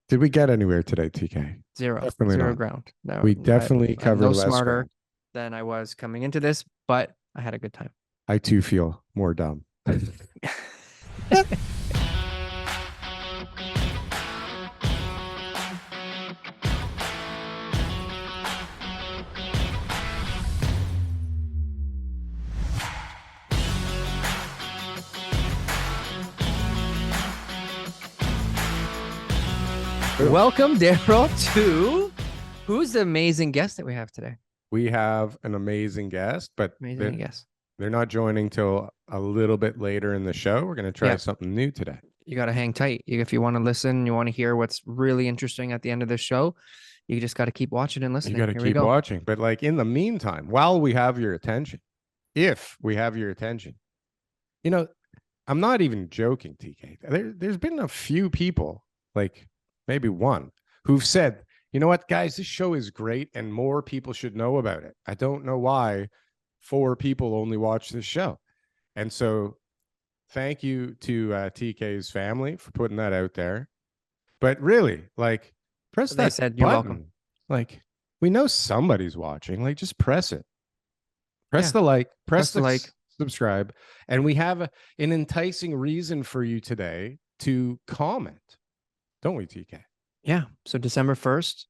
Did we get anywhere today, TK? Zero. Definitely Zero not. ground. No, We definitely I'm covered no less smarter ground. than I was coming into this, but I had a good time. I too feel more dumb. Welcome, Darryl, to who's the amazing guest that we have today? We have an amazing guest, but Amazing guest. they're not joining till a little bit later in the show. We're going to try Yeah. something new today. You got to hang tight. If you want to listen, you want to hear what's really interesting at the end of this show, you just got to keep watching and You listening. got to Here we keep go. watching. But like in the meantime, while we have your attention, if we have your attention, you know, I'm not even joking, TK. There's been a few people, like maybe one, who've said, you know what, guys, this show is great and more people should know about it. I don't know why 4 people only watch this show. And so thank you to TK's family for putting that out there. But really, like, press They that said button. you're welcome. Like, we know somebody's watching. Like, just press it. Press the like, press the like, subscribe. And we have an enticing reason for you today to comment. Don't we, TK? Yeah. So December 1st,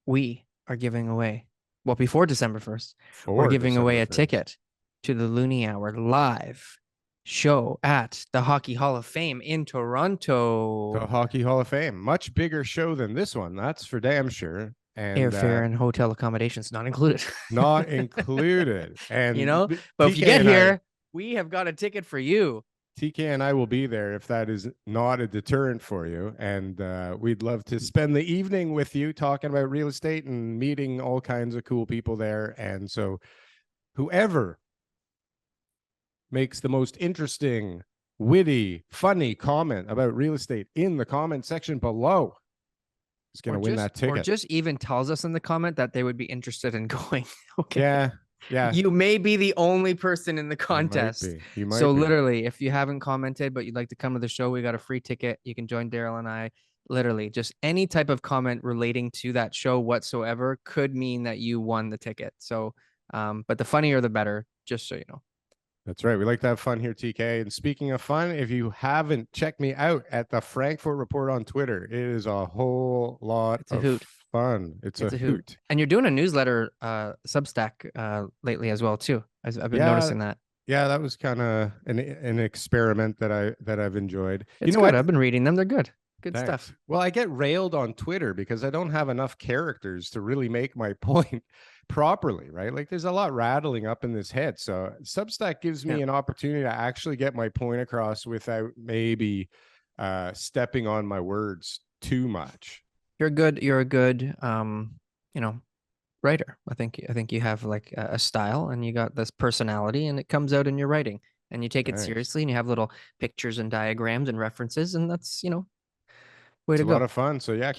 we are giving away, well, before December 1st, we're giving away a ticket to the Looney Hour live show at the Hockey Hall of Fame in Toronto. The Hockey Hall of Fame. Much bigger show than this one. That's for damn sure. And airfare and hotel accommodations not included. Not included. And you know, but if you get here, we have got a ticket for you. TK and I will be there if that is not a deterrent for you. And we'd love to spend the evening with you talking about real estate and meeting all kinds of cool people there. And so whoever makes the most interesting, witty, funny comment about real estate in the comment section below is going to win that ticket. Or just even tells us in the comment that they would be interested in going. Okay. Yeah. Yeah. You may be the only person in the contest. You might so be. Literally, if you haven't commented, but you'd like to come to the show, we got a free ticket. You can join Darryl and I. Literally, just any type of comment relating to that show whatsoever could mean that you won the ticket. So, but the funnier, the better, just so you know. That's right. We like to have fun here, TK. And speaking of fun, if you haven't checked me out at the Frankfurt Report on Twitter, it is a whole lot of fun. It's a hoot. And you're doing a newsletter Substack lately as well too. I've been noticing that. Yeah, that was kind of an experiment that I've enjoyed. It's good. I've been reading them. They're good. Good stuff. Well, I get railed on Twitter because I don't have enough characters to really make my point properly, right? Like there's a lot rattling up in this head. So Substack gives me an opportunity to actually get my point across without maybe stepping on my words too much. You're a good writer. I think you have like a style and you got this personality and it comes out in your writing and you take it seriously and you have little pictures and diagrams and references and that's, way to go. It's a lot of fun. So yeah,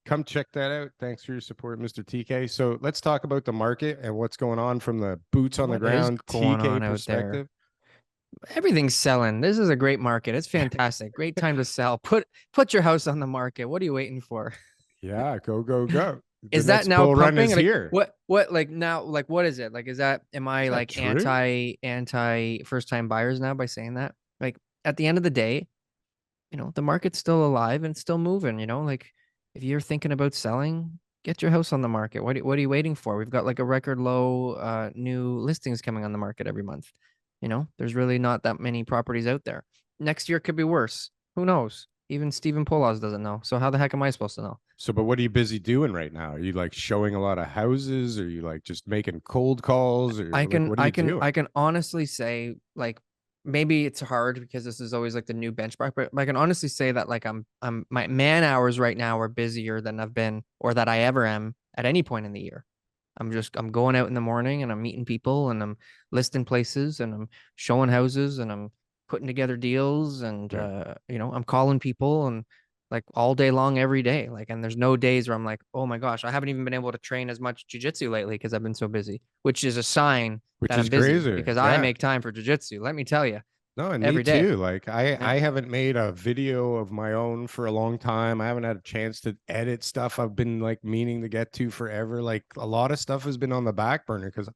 come check that out. Thanks for your support, Mr. TK. So let's talk about the market and what's going on from the boots on the ground TK perspective. Everything's selling. This is a great market. It's fantastic. Great time to sell. Put your house on the market. What are you waiting for? Yeah, go. Is that now pumping? Here. What like now? Like what is it? Like is that? Am I like anti first time buyers now by saying that? Like at the end of the day, the market's still alive and still moving. Like if you're thinking about selling, get your house on the market. What are you waiting for? We've got like a record low new listings coming on the market every month. There's really not that many properties out there. Next year could be worse. Who knows? Even Stephen Poloz doesn't know. So how the heck am I supposed to know? So, but what are you busy doing right now? Are you like showing a lot of houses? Or are you like just making cold calls? Or I can honestly say like maybe it's hard because this is always like the new benchmark, but I can honestly say that like my man hours right now are busier than I've been or that I ever am at any point in the year. I'm going out in the morning and I'm meeting people and I'm listing places and I'm showing houses and I'm putting together deals and I'm calling people and like all day long every day. Like, and there's no days where I'm like, oh my gosh, I haven't even been able to train as much jiu-jitsu lately because I've been so busy, which is a sign that I'm busy because I make time for jiu-jitsu. Let me tell you. No, and me every day. too. Like Yeah. I haven't made a video of my own for a long time. I haven't had a chance to edit stuff I've been like meaning to get to forever. Like a lot of stuff has been on the back burner because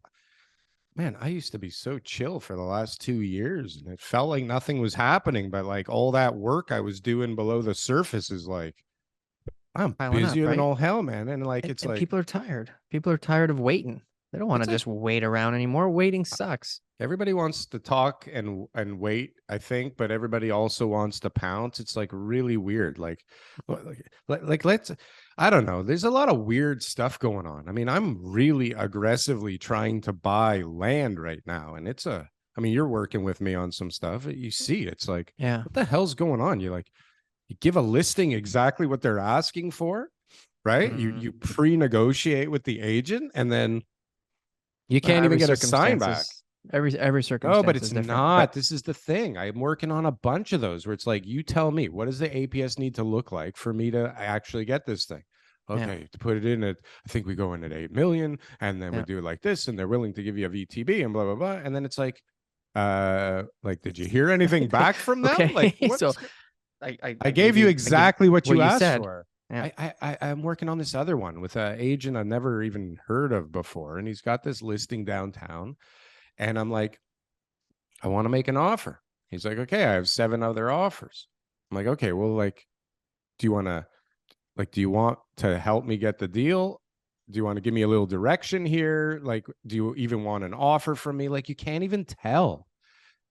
man, I used to be so chill for the last 2 years and it felt like nothing was happening. But like all that work I was doing below the surface is like I'm Piling up, busier than right? all hell, man. And like And, it's and like people are tired. People are tired of waiting. They don't want to it's like just wait around anymore. Waiting sucks. everybody wants to talk and wait, I think, but everybody also wants to pounce. It's like really weird. Like let's I don't know. There's a lot of weird stuff going on. I mean, I'm really aggressively trying to buy land right now, and it's a I mean, you're working with me on some stuff. You see, it's like, Yeah. what the hell's going on? You're like, you give a listing exactly what they're asking for, right? You Mm. pre-negotiate with the agent, and then you Well, can't even get a sign back. every No, but circumstance it's is different. But not. This is the thing. I'm working on a bunch of those where it's like, you tell me, what does the APS need to look like for me to actually get this thing? yeah, Okay, to put it in at, I think we go in at 8 million and then we yeah. do it like this and they're willing to give you a VTB and blah, blah, blah. And then it's like, did you hear anything back from them? Like, Okay. So what's, I I gave gave you you I give exactly what what you you asked said. for. Yeah. I'm working on this other one with an agent I've never even heard of before. And he's got this listing downtown. And I'm like, I want to make an offer. He's like, okay, I have 7 other offers. I'm like, okay, well, like, do you want to, do you want to help me get the deal? Do you want to give me a little direction here? Like, do you even want an offer from me? Like, you can't even tell.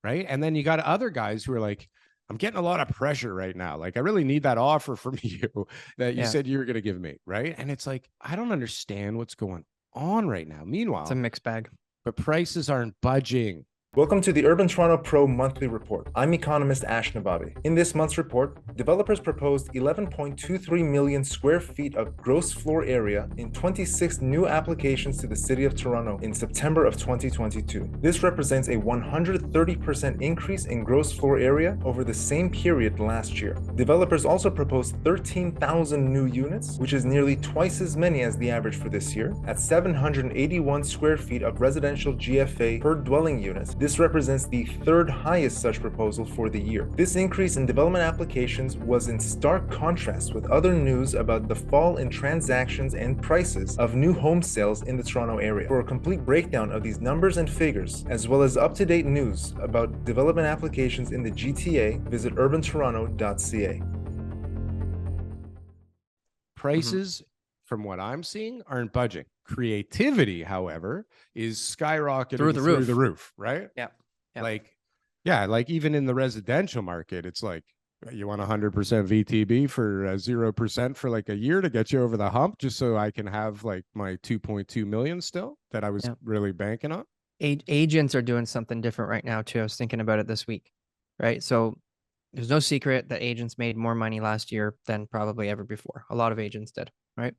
Right. And then you got other guys who are like, I'm getting a lot of pressure right now. Like, I really need that offer from you that you Yeah. said you were going to give me. Right. And it's like, I don't understand what's going on right now. It's a Meanwhile, mixed bag. but prices aren't budging. Welcome to the UrbanToronto Pro monthly report. I'm economist Ash Nababi. In this month's report, developers proposed 11.23 million square feet of gross floor area in 26 new applications to the City of Toronto in September of 2022. This represents a 130% increase in gross floor area over the same period last year. Developers also proposed 13,000 new units, which is nearly twice as many as the average for this year, at 781 square feet of residential GFA per dwelling unit. This represents the third highest such proposal for the year. This increase in development applications was in stark contrast with other news about the fall in transactions and prices of new home sales in the Toronto area. For a complete breakdown of these numbers and figures, as well as up-to-date news about development applications in the GTA, visit urbantoronto.ca. Prices, from what I'm seeing, aren't budging. Creativity, however, is skyrocketing Through the through the roof. roof, right? Yeah. Yeah. Like, yeah, like even in the residential market, it's like, you want 100% VTB for 0% for like a year to get you over the hump, just so I can have like my 2.2 million still that I was Yeah. really banking on. Agents are doing something different right now too. I was thinking about it this week, right? So there's no secret that agents made more money last year than probably ever before. A lot of agents did, right?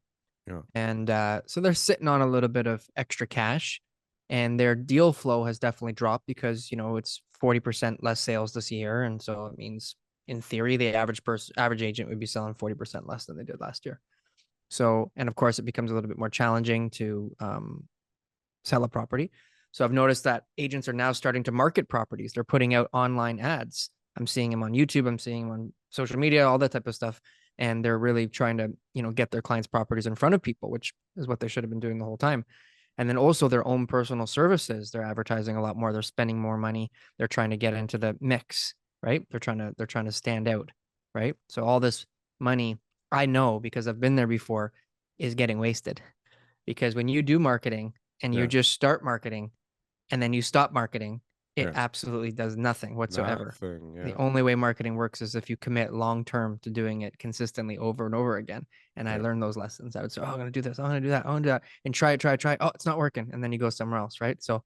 Yeah. And so they're sitting on a little bit of extra cash, and their deal flow has definitely dropped because it's 40% less sales this year, and so it means in theory the average agent would be selling 40% less than they did last year. So, and of course, it becomes a little bit more challenging to sell a property. So I've noticed that agents are now starting to market properties. They're putting out online ads. I'm seeing them on YouTube. I'm seeing them on social media, all that type of stuff. And they're really trying to, get their clients' properties in front of people, which is what they should have been doing the whole time. And then also their own personal services. They're advertising a lot more. They're spending more money. They're trying to get into the mix, right? They're trying to stand out, right? So all this money, I know because I've been there before, is getting wasted. Because when you do marketing and you Yeah. just start marketing and then you stop marketing, it Yeah. absolutely does nothing whatsoever. Nothing, The yeah. only way marketing works is if you commit long term to doing it consistently over and over again. And I Yeah. learned those lessons. I would say, oh, I'm going to do this. I'm going to do that. I'm going to do that. And try it. Oh, it's not working. And then you go somewhere else, right? So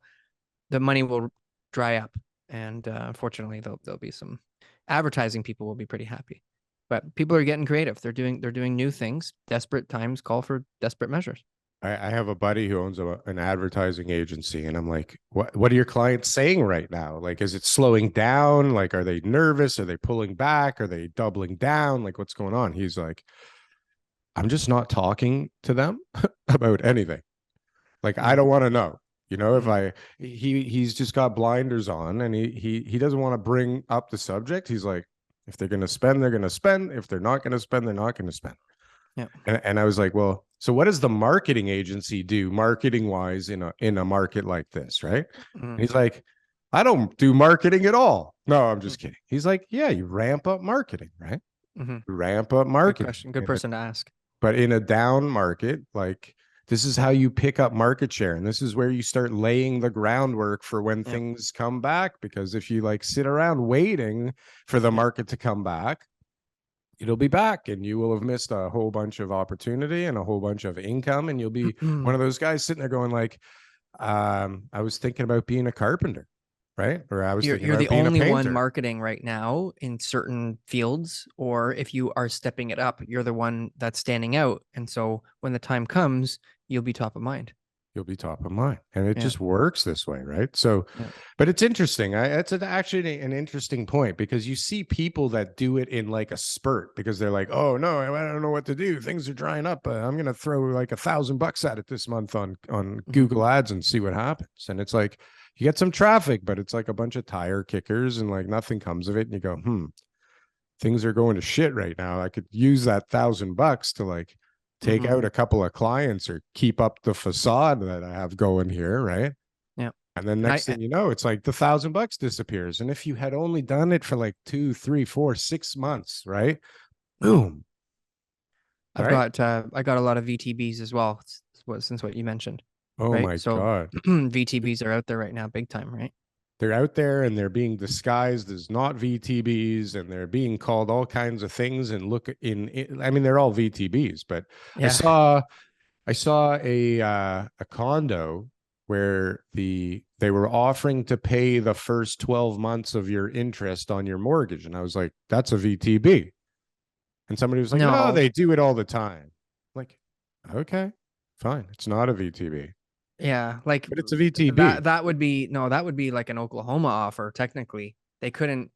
the money will dry up. And unfortunately, there'll be some advertising people will be pretty happy. But people are getting creative. They're doing new things. Desperate times call for desperate measures. I have a buddy who owns an advertising agency, and I'm like, what are your clients saying right now? Like, is it slowing down? Like, are they nervous? Are they pulling back? Are they doubling down? Like, what's going on? He's like, I'm just not talking to them about anything. Like, I don't want to know. You know, if he's just got blinders on, and he doesn't want to bring up the subject. He's like, if they're going to spend, they're going to spend. If they're not going to spend, they're not going to spend. Yeah. And I was like, well, so what does the marketing agency do marketing wise in a market like this, right? And he's like, I don't do marketing at all. No, I'm just kidding. He's like, yeah, you ramp up marketing, right? Ramp up marketing. Good question. Good person to ask. But in a down market, like, this is how you pick up market share. And this is where you start laying the groundwork for when things come back. Because if you like sit around waiting for the market to come back, it'll be back and you will have missed a whole bunch of opportunity and a whole bunch of income. And you'll be one of those guys sitting there going like, I was thinking about being a carpenter, right? Or I was thinking you're about the being only a one painter. marketing right now in certain fields, or if you are stepping it up, you're the one that's standing out. And so when the time comes, you'll be top of mind. You'll be top of mind, and it just works this way, right? So, but it's interesting. It's actually an interesting point, because you see people that do it in like a spurt, because they're like, oh no, I don't know what to do. Things are drying up. I'm going to throw like $1,000 at it this month on Google Ads and see what happens. And it's like, you get some traffic, but it's like a bunch of tire kickers and like nothing comes of it. And you go, things are going to shit right now. I could use that $1,000 to like take out a couple of clients or keep up the facade that I have going here, right? Yeah. And then next thing you know, it's like the $1,000 disappears. And if you had only done it for like 2, 3, 4, 6 months, right? Boom. I got a lot of VTBs as well, since what you mentioned. Oh right? my God. VTBs are out there right now, big time, right? They're out there and they're being disguised as not VTBs, and they're being called all kinds of things. And I mean, they're all VTBs, but I saw a condo where they were offering to pay the first 12 months of your interest on your mortgage. And I was like, that's a VTB. And somebody was like, no, they do it all the time. I'm like, okay, fine. It's not a VTB. Yeah, like, but it's a VTB. That would be like an Oklahoma offer. Technically, they couldn't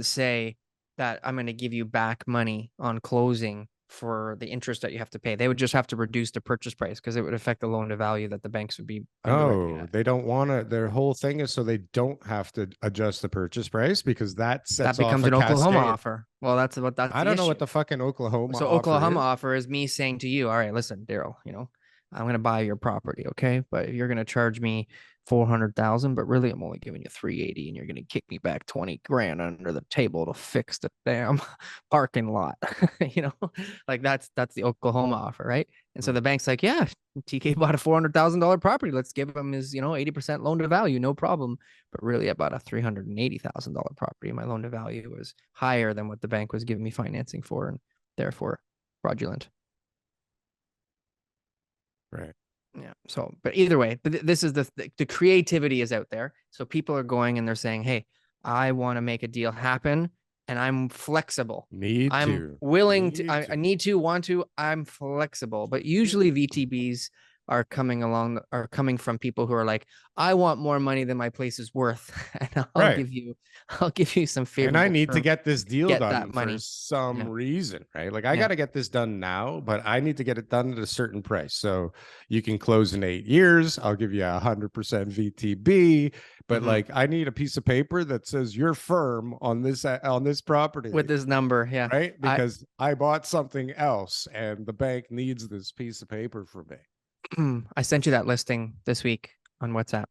say that I'm going to give you back money on closing for the interest that you have to pay. They would just have to reduce the purchase price, because it would affect the loan to value that the banks would be. No, they don't want to. Their whole thing is so they don't have to adjust the purchase price, because that becomes an Oklahoma offer. Well, that's I don't know what the fucking Oklahoma. So Oklahoma offer is me saying to you, all right, listen, Daryl, I'm going to buy your property. Okay. But you're going to charge me 400,000, but really I'm only giving you 380, and you're going to kick me back 20 grand under the table to fix the damn parking lot. Like that's the Oklahoma offer. Right. And so the bank's like, yeah, TK bought a $400,000 property. Let's give him his, 80% loan to value. No problem. But really I bought a $380,000 property. My loan to value was higher than what the bank was giving me financing for, and therefore fraudulent. Right. Yeah. So, but either way, this is the creativity is out there. So people are going and they're saying, hey, I want to make a deal happen, and I'm flexible. I'm willing to. I need to, want to. I'm flexible. But usually VTBs are coming from people who are like, I want more money than my place is worth, and I'll give you some favorable. And I need to get this deal done for some reason, right? Like I got to get this done now, but I need to get it done at a certain price. So you can close in 8 years. I'll give you 100% VTB, but like I need a piece of paper that says you're firm on this property with this number, right? Because I bought something else, and the bank needs this piece of paper from me. I sent you that listing this week on WhatsApp.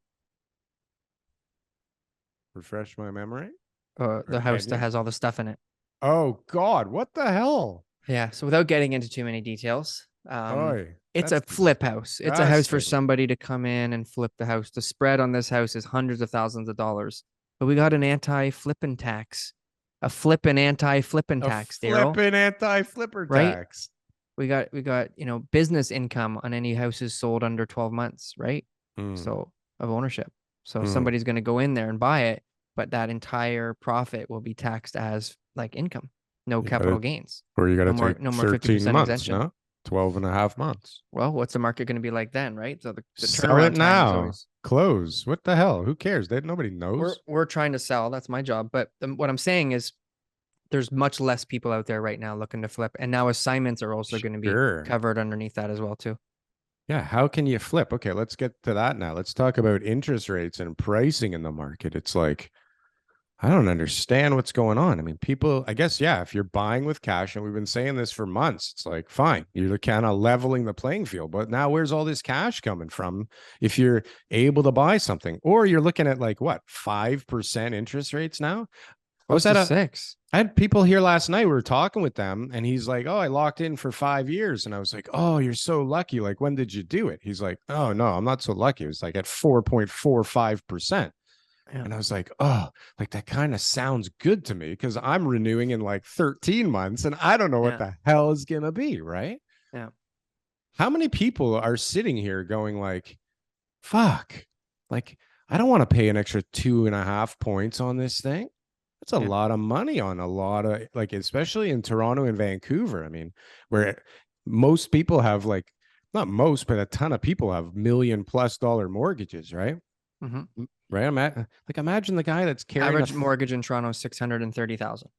Refresh my memory. The house that has all the stuff in it. Oh God, what the hell? Yeah. So without getting into too many details, it's a flip house. It's a house for somebody to come in and flip the house. The spread on this house is hundreds of thousands of dollars, but we got an anti-flipping tax, a flipping anti-flipping tax, Daryl. Flipping anti-flipper tax. We got business income on any houses sold under 12 months, right? So of ownership. So somebody's going to go in there and buy it, but that entire profit will be taxed as like income, no capital gains. Or you got to take no more 13 50% months, exemption. no? 12 and a half months. Well, what's the market going to be like then, right? So the sell it now. Close. What the hell? Who cares? Nobody knows. We're trying to sell. That's my job. But what I'm saying is, there's much less people out there right now looking to flip, and now assignments are also going to be covered underneath that as well too. Yeah, how can you flip? Okay, let's get to that now. Let's talk about interest rates and pricing in the market. It's like, I don't understand what's going on. I mean, people, I guess, yeah, if you're buying with cash, and we've been saying this for months, it's like, fine, you're kind of leveling the playing field. But now where's all this cash coming from if you're able to buy something? Or you're looking at like what, 5% interest rates now? I was Close at to a, 6. I had people here last night. We were talking with them, and he's like, "Oh, I locked in for 5 years." And I was like, "Oh, you're so lucky. Like, when did you do it?" He's like, "Oh, no, I'm not so lucky. It was like at 4.45%." Yeah. And I was like, "Oh, like that kind of sounds good to me because I'm renewing in like 13 months and I don't know what Yeah. the hell is going to be, right?" Yeah. How many people are sitting here going like, "Fuck, like I don't want to pay an extra 2.5 points on this thing." That's a Yeah. lot of money on a lot of, like, especially in Toronto and Vancouver. I mean, where most people have like, not most, but a ton of people have $1 million+ mortgages, right? Mhm. Right. Like, imagine the guy that's carrying Average mortgage in Toronto is 630,000.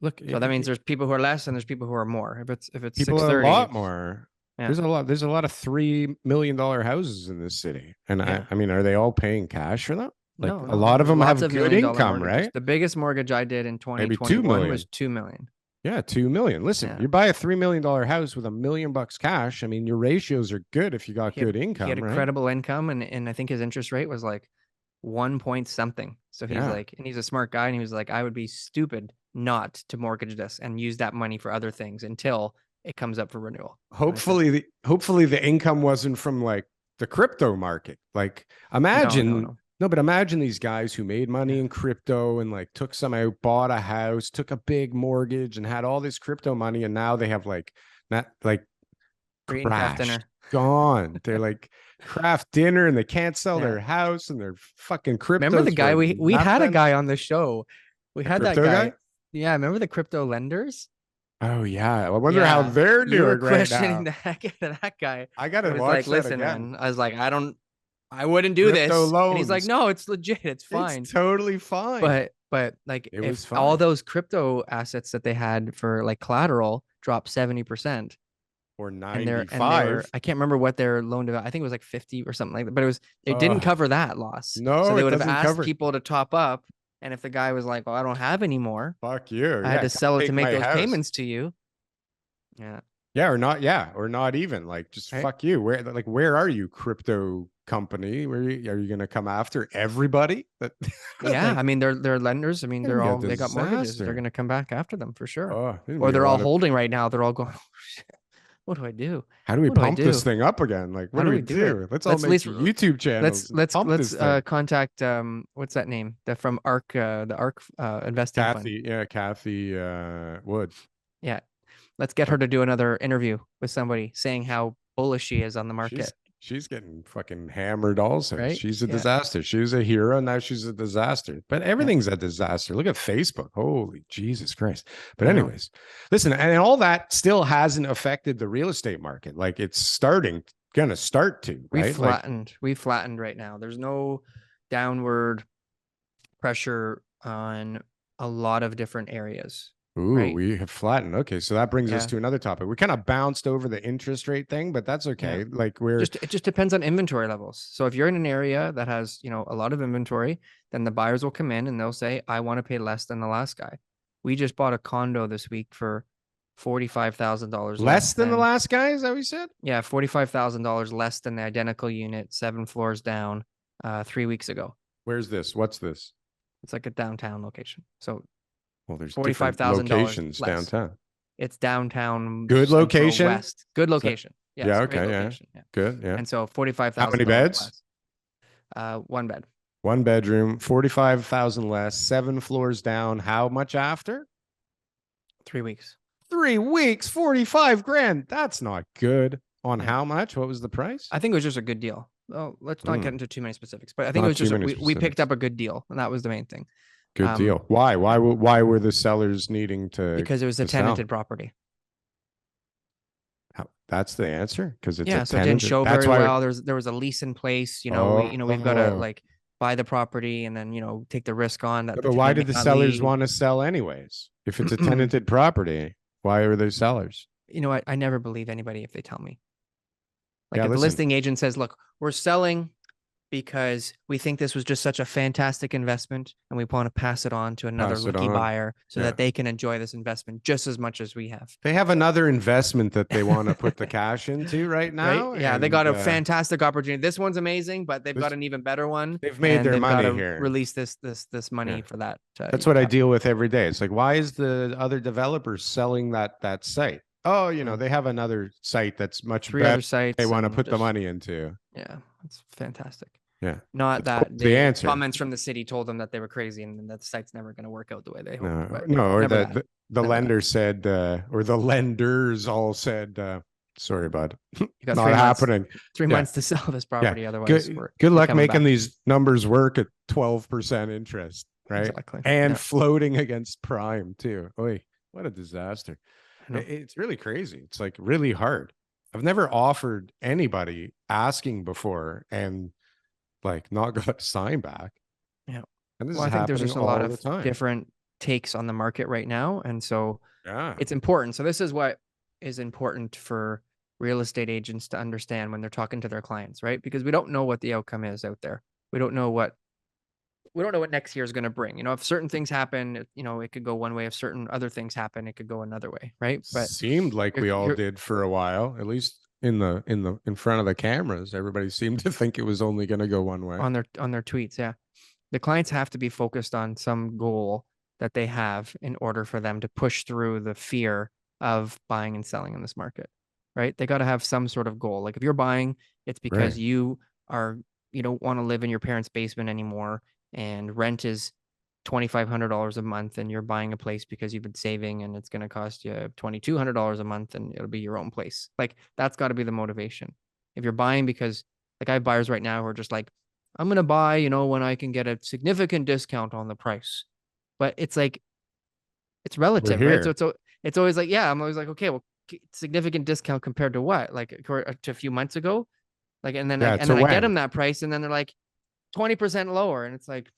look, So that means there's people who are less and there's people who are more. If it's people are a 630, lot it's more. yeah. There's a lot of $3 million houses in this city. And Yeah. I mean, are they all paying cash for that? Like, No, a lot of there's them lots have of good $1 million income, mortgages. right? The biggest mortgage I did in Maybe 2 2021 million. was 2 million. Yeah, 2 million. Listen, Yeah. you buy a $3 million house with $1 million cash. I mean, your ratios are good if you got He had, good he income, had a right? credible income and I think his interest rate was like 1 point something. So he's Yeah. like, and he's a smart guy and he was like, I would be stupid not to mortgage this and use that money for other things until it comes up for renewal. And I said, Hopefully the income wasn't from like the crypto market. Like, no. but imagine these guys who made money Yeah. in crypto and like took some out, bought a house, took a big mortgage, and had all this crypto money, and now they have like not like Free and craft crashed, dinner. gone. They're like craft dinner, and they can't sell Yeah. their house, and their fucking crypto. Remember the guy we had a guy on the show. We A had that crypto guy. guy? Yeah, remember the crypto lenders? Oh yeah. I wonder how Yeah. they're You were doing right questioning now. the heck out of that guy. I I gotta was watch like, that listen, again. man. I was like, I wouldn't do Crypto this. And he's like, loans. no, it's legit. It's fine. It's totally fine. But like It if was all fine. those crypto assets that they had for like collateral dropped 70%, Or and they were 95. I can't remember what their loan to I think it was like 50 or something like that, but it didn't cover that loss. So No, they it would have doesn't asked cover. people to top up. And if the guy was like, well, I don't have any more, Fuck you. I had Yeah, to come sell it to take make my those house. payments to you. Yeah. Yeah, or not. Yeah, or not even like just Right. fuck you. Where are you, crypto company? Are you gonna come after everybody? That Yeah. like, I mean, they're lenders. I mean, it'd be a they got mortgages. They're disaster. gonna come back after them for sure. Oh, it'd Or be a they're all lot of. holding right now. They're all going, oh, shit, what do I do? How do we What do I pump this do? thing up again? Like, what How do do we we do it? do? Let's all Let's at make least YouTube channels. Pump this thing. contact what's that name? The from ARC the ARC investing fund. Kathy Wood. Yeah. Let's get her to do another interview with somebody saying how bullish she is on the market. She's getting fucking hammered also. Right? She's a Yeah. disaster. She was a hero, now she's a disaster. But everything's a disaster. Look at Facebook. Holy Jesus Christ. But I know. anyways, listen, and all that still hasn't affected the real estate market. Like, it's gonna start to, right? We flattened right now. There's no downward pressure on a lot of different areas. Ooh, right? we have flattened. Okay, so that brings us to another topic. We kind of bounced over the interest rate thing, but that's okay. Yeah. Like, it just depends on inventory levels. So if you're in an area that has, a lot of inventory, then the buyers will come in and they'll say, I want to pay less than the last guy. We just bought a condo this week for $45,000 less than the last guy. Is that what you said? Yeah, $45,000 less than the identical unit, 7 floors down, 3 weeks ago. Where's this? What's this? It's like a downtown location. So well, there's $45,000 locations less. downtown. It's downtown. Good location. West. Good location. Yes, yeah. Okay. location. Yeah. Good. Yeah. And so 45,000. How many beds? Less. 1 bed. 1 bedroom. 45,000 less. 7 floors down. How much after? 3 weeks. 3 weeks. 45 grand. That's not good. On how much? What was the price? I think it was just a good deal. Oh, let's not get into too many specifics, but I think it was just we picked up a good deal, and that was the main thing. Good deal. Why? Why were the sellers needing to? Because it was a tenanted property. That's the answer. Because it's so it didn't show very well. There was a lease in place. We've got to like buy the property and then take the risk on that. But why did the sellers want to sell anyways? If it's a tenanted property, why are they sellers? I never believe anybody if they tell me. Like Yeah, if the listen. listing agent says, look, we're selling because we think this was just such a fantastic investment and we want to pass it on to another Pass it lucky on. buyer so Yeah. that they can enjoy this investment just as much as we have. They have another investment that they want to put the cash into right now. Right? Yeah, they and, got a fantastic opportunity. This one's amazing, but they've got an even better one. They've made and their they've money got to here. release this money Yeah. for that. That's what I deal with every day. It's like, why is the other developers selling that site? Oh, they have another site that's much 3 better. other sites. They want to put the just- money into. Yeah, it's fantastic. Yeah. Not That's that the answer. comments from the city told them that they were crazy and that the site's never going to work out the way they hoped. Or never the lender said, or the lenders all said, sorry, bud, You got not 3 months, happening. 3 months to sell this property. Otherwise, Good luck coming making back. these numbers work at 12% interest, right? Exactly. And Yeah. floating against prime too. Oy, what a disaster. I know. It's really crazy. It's like really hard. I've never offered anybody asking before and like not got a sign back. Yeah. And this Well, is I think there's happening just a lot all the of time. different takes on the market right now. And so Yeah. it's important. So this is what is important for real estate agents to understand when they're talking to their clients, right? Because we don't know what the outcome is out there. We don't know what next year is going to bring. If certain things happen, it could go one way. If certain other things happen, it could go another way, right? But seemed like we all did for a while, at least in front of the cameras. Everybody seemed to think it was only going to go one way. On their tweets, yeah. The clients have to be focused on some goal that they have in order for them to push through the fear of buying and selling in this market, right? They got to have some sort of goal. Like if you're buying, it's because Right. you don't want to live in your parents' basement anymore and rent is $2,500 a month and you're buying a place because you've been saving and it's going to cost you $2,200 a month and it'll be your own place. Like that's got to be the motivation. If you're buying because like I have buyers right now who are just like, I'm going to buy, when I can get a significant discount on the price. But it's like, it's relative, right? So it's always like, yeah, I'm always like, okay, well, significant discount compared to what? Like to a few months ago? Like, and then, I get them that price and then they're like 20% lower. And it's like,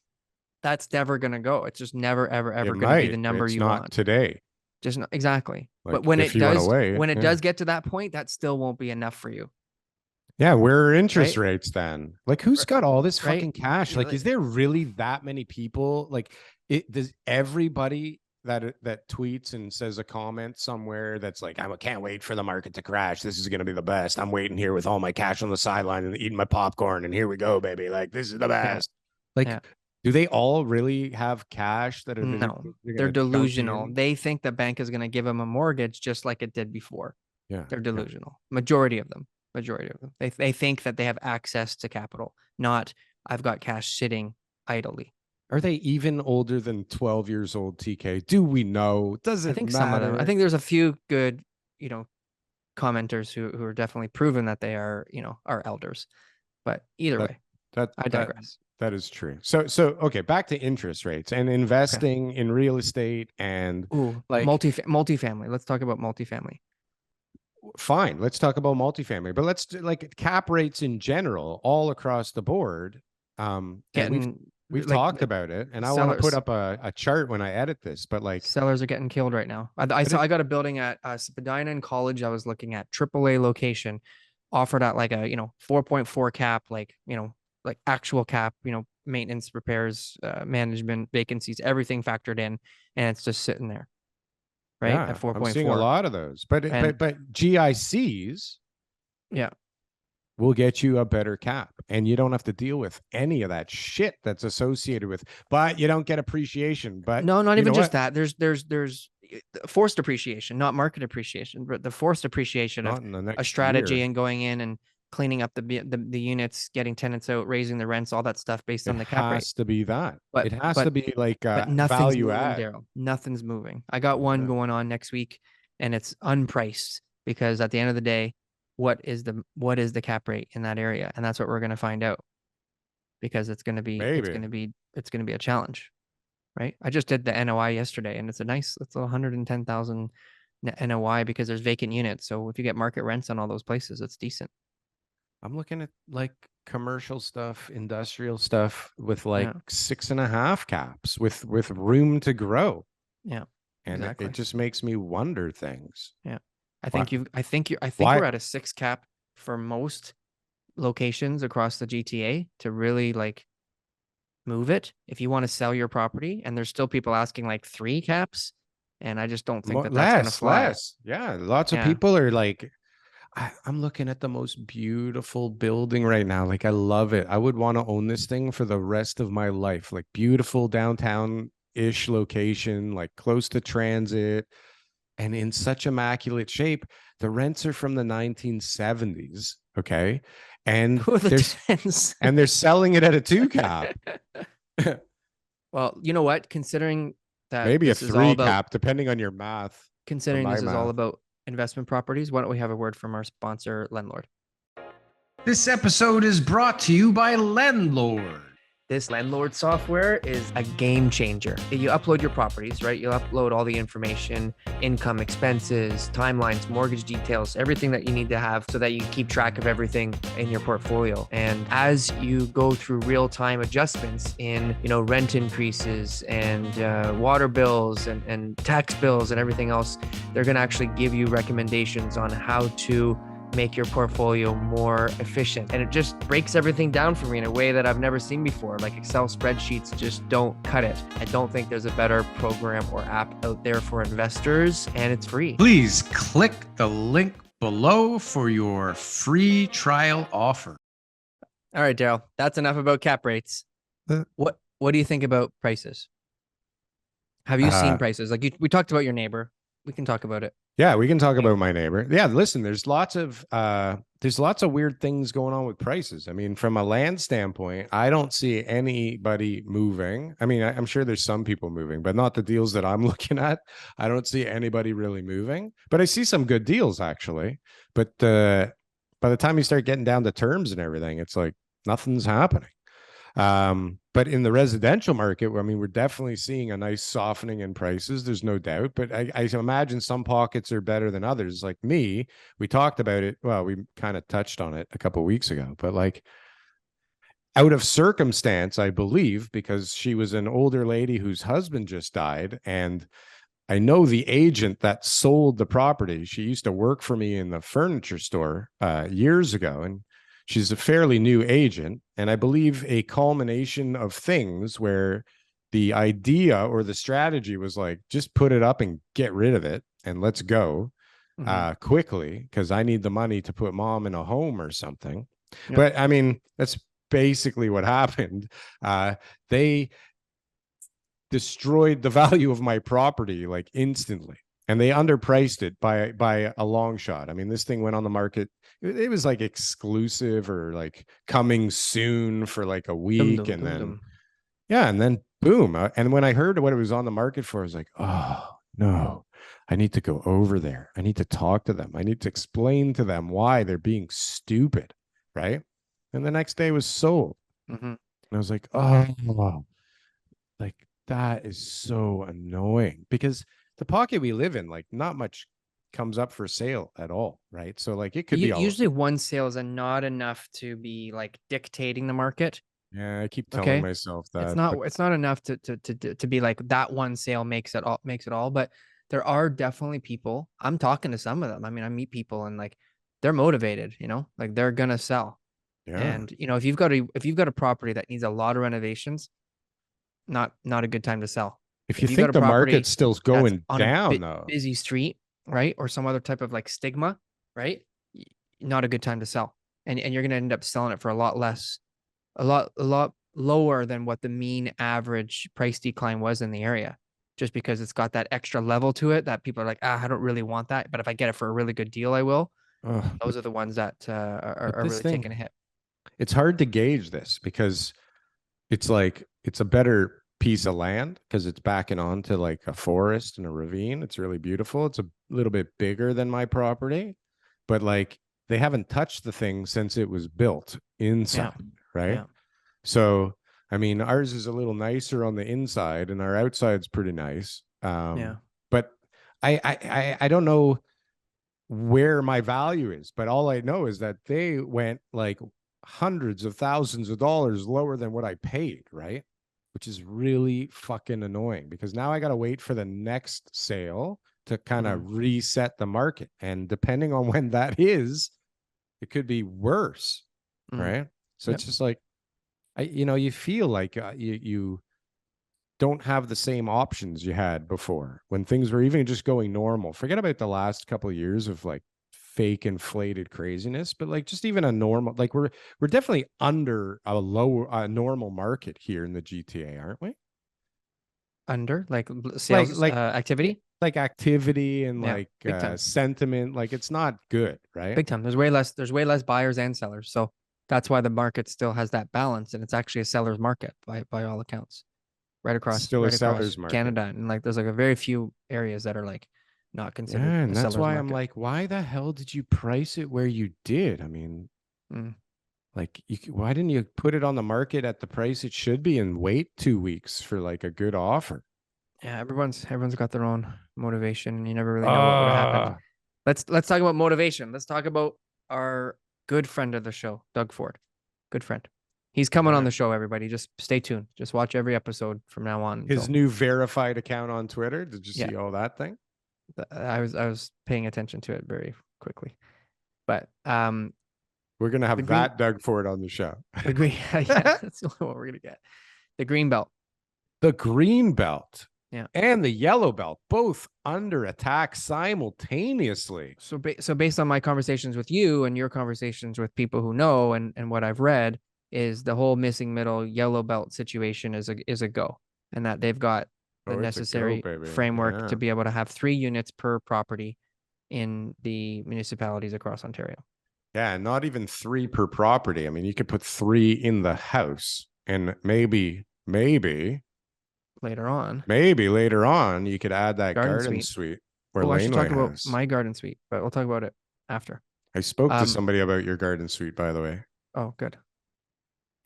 that's never going to go. It's just never, ever, ever going to be the number it's you not want. Today. Just not, exactly. Like, but when if it you wanna does, wait, when it does get to that point, that still won't be enough for you. Yeah, where are interest Right? rates then? Like, who's got all this Right? fucking cash? Like, is there really that many people? Like, does everybody that tweets and says a comment somewhere that's like, I can't wait for the market to crash. This is gonna be the best. I'm waiting here with all my cash on the sideline and eating my popcorn, and here we go, baby. Like, this is the best. Like, do they all really have cash that are No, they're delusional. They think the bank is going to give them a mortgage just like it did before. Yeah, they're delusional. Majority of them. They think that they have access to capital, not I've got cash sitting idly. Are they even older than 12 years old, TK? Do we know? Does it I think matter? some of them. I think there's a few good, commenters who are definitely proven that they are, are elders. But either way, I digress. That is true. So okay, back to interest rates and investing in real estate and like multifamily. Let's talk about multifamily. Fine, let's talk about multifamily, but let's do like cap rates in general, all across the board. And we've talked about it, and I want to put up a chart when I edit this. But like sellers are getting killed right now. I got a building at Spadina in College. I was looking at AAA location, offered at like a 4.4 cap, like like actual cap, maintenance, repairs, management, vacancies, everything factored in, and it's just sitting there. Right. Yeah, at 4.4. I'm seeing a lot of those, but GICs, will get you a better cap, and you don't have to deal with any of that shit that's associated with. But you don't get appreciation. But no, not even just that. There's forced appreciation, not market appreciation, but the forced appreciation of a strategy and going in and cleaning up the units, getting tenants out, raising the rents, all that stuff based on the cap rate. It has to be that. But it has to be like value add. Daryl. Nothing's moving. I got one going on next week, and it's unpriced because at the end of the day, what is the cap rate in that area, and that's what we're going to find out, because it's going to be a challenge, right? I just did the NOI yesterday, and it's a 110,000 NOI because there's vacant units. So if you get market rents on all those places, it's decent. I'm looking at like commercial stuff, industrial stuff with like 6.5 caps with room to grow. Yeah. And it just makes me wonder things. Yeah. I think we're at a 6 cap for most locations across the GTA to really like move it if you want to sell your property. And there's still people asking like 3 caps. And I just don't think that that's going to fly. Less. Yeah. Lots of Yeah. people are like, I'm looking at the most beautiful building right now. Like, I love it. I would want to own this thing for the rest of my life. Like, beautiful downtown-ish location, like close to transit and in such immaculate shape. The rents are from the 1970s. Okay. And they're selling it at a 2 cap. Well, you know what? Considering that Maybe a this is all 3 about, cap, depending on your math. considering this is all math. about investment properties, why don't we have a word from our sponsor, Landlord? This episode is brought to you by Landlord. This Landlord software is a game changer. You upload your properties, right? You upload all the information, income, expenses, timelines, mortgage details, everything that you need to have so that you keep track of everything in your portfolio. And as you go through real-time adjustments in, rent increases and water bills and tax bills and everything else, they're going to actually give you recommendations on how to make your portfolio more efficient. And it just breaks everything down for me in a way that I've never seen before. Like Excel spreadsheets just don't cut it. I don't think there's a better program or app out there for investors, and it's free. Please click the link below for your free trial offer. All right, Darryl, that's enough about cap rates. What do you think about prices? Have you seen prices? Like we talked about your neighbor. We can talk about it. Yeah, we can talk about my neighbor. Yeah, listen, there's lots of weird things going on with prices. I mean, from a land standpoint, I don't see anybody moving. I mean, I'm sure there's some people moving, but not the deals that I'm looking at. I don't see anybody really moving, but I see some good deals actually. But by the time you start getting down to terms and everything, it's like nothing's happening. But in the residential market, I mean, we're definitely seeing a nice softening in prices. There's no doubt, but I imagine some pockets are better than others. Like me, we talked about it. Well, we kind of touched on it a couple of weeks ago, but like out of circumstance, I believe, because she was an older lady whose husband just died. And I know the agent that sold the property. She used to work for me in the furniture store years ago. And she's a fairly new agent, and I believe a culmination of things where the idea or the strategy was like, just put it up and get rid of it and let's go quickly because I need the money to put mom in a home or something. Yep. But I mean, that's basically what happened. They destroyed the value of my property like instantly. And they underpriced it by a long shot. I mean, this thing went on the market. It was like exclusive or like coming soon for like a week. And then boom. And when I heard what it was on the market for, I was like, oh, no, I need to go over there. I need to talk to them. I need to explain to them why they're being stupid. Right. And the next day was sold. And I was like, oh, like that is so annoying because the pocket we live in, like not much comes up for sale at all, right? So like it could be usually one sale is not enough to be like dictating the market. Yeah, I keep telling myself that it's not enough to be like that one sale makes it all. But there are definitely people. I'm talking to some of them. I mean, I meet people and like they're motivated, like they're gonna sell. Yeah. And if you've got a property that needs a lot of renovations, not a good time to sell. If you think the market's still going down, though, busy street, right, or some other type of like stigma, right, not a good time to sell, and you're gonna end up selling it for a lot less, a lot lower than what the mean average price decline was in the area, just because it's got that extra level to it that people are like, I don't really want that, but if I get it for a really good deal, I will. Those are the ones that are really taking a hit. It's hard to gauge this because it's like it's a better piece of land because it's backing onto like a forest and a ravine. It's really beautiful. It's a little bit bigger than my property, but like they haven't touched the thing since it was built inside, right? Yeah. So I mean, ours is a little nicer on the inside and our outside's pretty nice. But I don't know where my value is, but all I know is that they went like hundreds of thousands of dollars lower than what I paid, right? Which is really fucking annoying because now I got to wait for the next sale to kind of reset the market. And depending on when that is, It could be worse, Mm. right? So Yep. it's just like, you feel like you don't have the same options you had before when things were even just going normal. Forget about the last couple of years of like fake inflated craziness, but like just even a normal, like we're definitely under a normal market here in the GTA, aren't we? Under like sales Like activity, like activity and yeah, like big time. sentiment, like it's not good, right? Big time. There's way less buyers and sellers. So that's why the market still has that balance. And it's actually a seller's market by all accounts. Right It's across still a seller's market. Canada. And like there's like a very few areas that are like not considered Yeah, a and that's seller's why market. I'm like, why the hell did you price it where you did? I mean, like, why didn't you put it on the market at the price it should be and wait 2 weeks for like a good offer? Yeah, everyone's got their own motivation, and you never really know what would have happened. Let's talk about motivation. Let's talk about our good friend of the show, Doug Ford. Good friend. He's coming on the show, everybody. Just stay tuned. Just watch every episode from now on. His new verified account on Twitter. Did you see all that thing? I was paying attention to it very quickly. But we're gonna have that Doug Ford on the show. The green, yeah, that's what we're gonna get. The green belt. The green belt. Yeah. And the yellow belt, both under attack simultaneously. So based on my conversations with you and your conversations with people who know and what I've read, is the whole missing middle yellow belt situation is a go, and that they've got the necessary framework to be able to have 3 units per property in the municipalities across Ontario. Yeah, not even 3 per property. I mean, you could put 3 in the house, and maybe later on you could add that garden suite. I should talk about my garden suite, but we'll talk about it after. I spoke to somebody about your garden suite, by the way. Oh, good.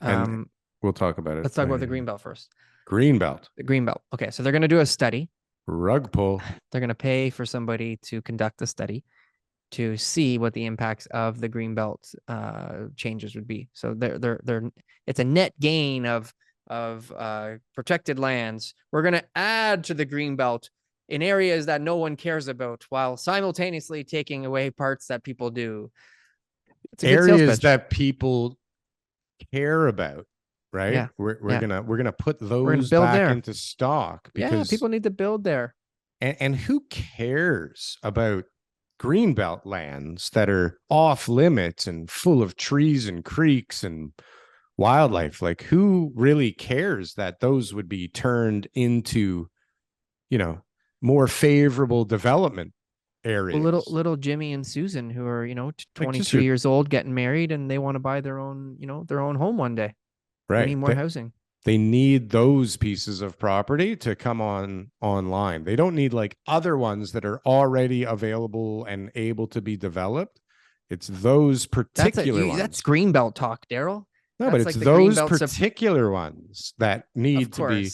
And we'll talk about it. Let's talk about the green belt first. Green belt. The green belt. Okay, so they're going to do a study. Rug pull. They're going to pay for somebody to conduct the study to see what the impacts of the green belt changes would be. So it's a net gain of protected lands. We're going to add to the green belt in areas that no one cares about, while simultaneously taking away parts that people do. It's a areas that people care about, right? Yeah. We're gonna put those back into stock because people need to build there. And who cares about greenbelt lands that are off limits and full of trees and creeks and wildlife? Like, who really cares that those would be turned into, more favorable development areas? Well, little Jimmy and Susan, who are 22 years old, getting married, and they want to buy their own home one day. Right. They need more housing. They need those pieces of property to come online. They don't need like other ones that are already available and able to be developed. It's those particular ones. That's greenbelt talk, Daryl. No, but it's those particular ones that need to be.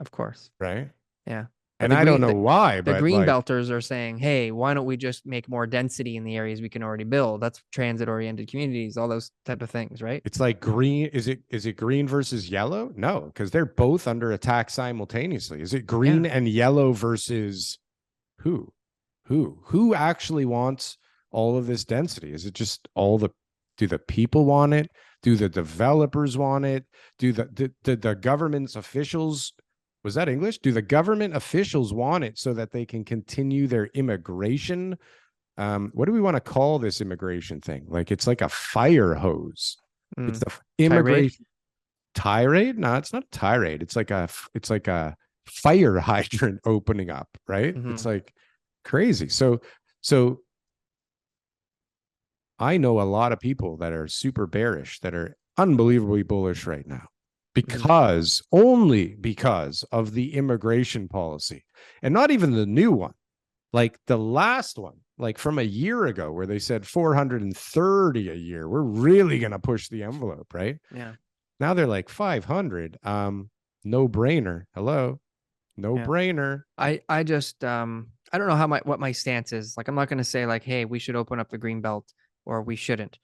Of course. Right. Yeah. And I don't know why, but the green belters are saying, hey, why don't we just make more density in the areas we can already build? That's transit-oriented communities, all those type of things, right? It's like green. Is it green versus yellow? No, because they're both under attack simultaneously. Is it green and yellow versus who? Who actually wants all of this density? Is it just do the people want it? Do the developers want it? Do the government's officials? Was that English? Do the government officials want it so that they can continue their immigration? What do we want to call this immigration thing? Like, it's like a fire hose. It's the immigration tirade. No, it's not a tirade. It's like a fire hydrant opening up, right? It's like crazy. So I know a lot of people that are super bearish, that are unbelievably bullish right now. Only because of the immigration policy, and not even the new one, like the last one, like from a year ago, where they said 430 a year. We're really going to push the envelope, right? Yeah. Now they're like 500. No brainer. Hello. No brainer. I just, I don't know what my stance is. Like, I'm not going to say like, hey, we should open up the green belt or we shouldn't,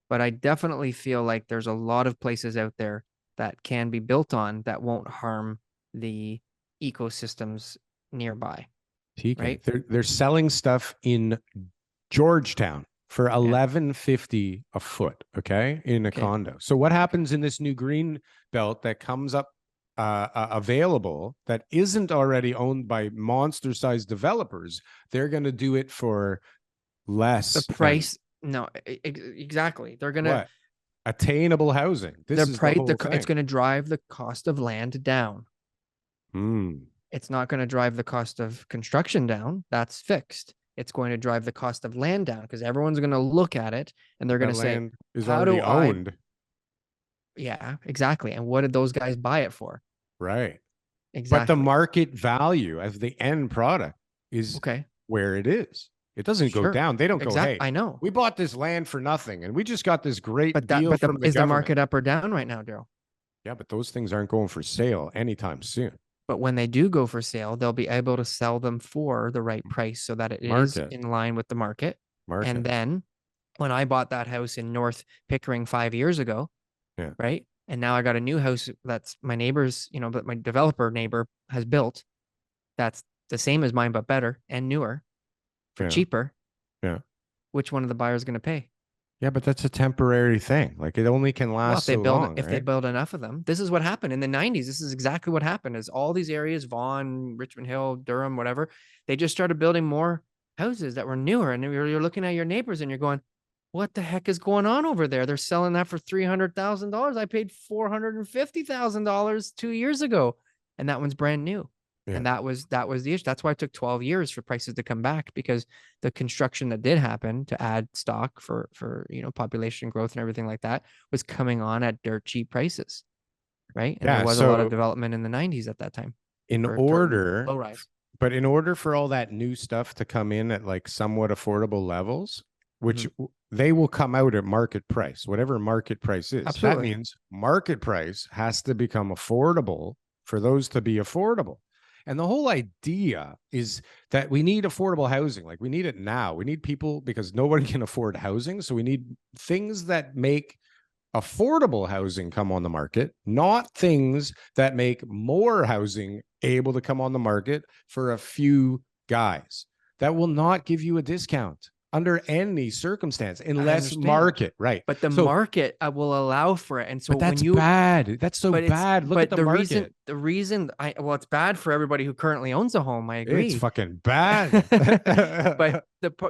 but I definitely feel like there's a lot of places out there that can be built on that won't harm the ecosystems nearby. TK, right? They're selling stuff in Georgetown for $11.50 a foot, okay, in a condo. So what happens in this new green belt that comes up available that isn't already owned by monster-sized developers? They're going to do it for less. The price, exactly. They're going to what? Attainable housing. This is the whole thing. It's going to drive the cost of land down. Hmm. It's not going to drive the cost of construction down. That's fixed. It's going to drive the cost of land down because everyone's going to look at it and they're going to say, land is already owned. Yeah, exactly. And what did those guys buy it for? Right. Exactly. But the market value as the end product is where it is. It doesn't go down. They don't go, hey, I know. We bought this land for nothing and we just got this great deal but from the is government. the market up or down right now, Darryl? Yeah, but those things aren't going for sale anytime soon. But when they do go for sale, they'll be able to sell them for the right price so that it is in line with the market. And then when I bought that house in North Pickering 5 years ago, right? And now I got a new house that's my neighbor's, that my developer neighbor has built. That's the same as mine, but better and newer for cheaper. Yeah. Which one of the buyers going to pay? Yeah, but that's a temporary thing. Like it only can last so long. If they build enough of them, this is what happened in the 90s. This is exactly what happened. Is all these areas, Vaughan, Richmond Hill, Durham, whatever, they just started building more houses that were newer. And you're looking at your neighbors and you're going, what the heck is going on over there? They're selling that for $300,000. I paid $450,000 2 years ago, and that one's brand new. Yeah. And that was the issue. That's why it took 12 years for prices to come back, because the construction that did happen to add stock for population growth and everything like that was coming on at dirt cheap prices, right? And there was a lot of development in the 90s at that time. But in order for all that new stuff to come in at like somewhat affordable levels, which they will come out at market price, whatever market price is. Absolutely. That means market price has to become affordable for those to be affordable. And the whole idea is that we need affordable housing. Like we need it now. We need people, because nobody can afford housing. So we need things that make affordable housing come on the market, not things that make more housing able to come on the market for a few guys. That will not give you a discount under any circumstance, unless market, right? But the market will allow for it, and so but that's bad. That's so bad. Look at the market. It's bad for everybody who currently owns a home. I agree. It's fucking bad. But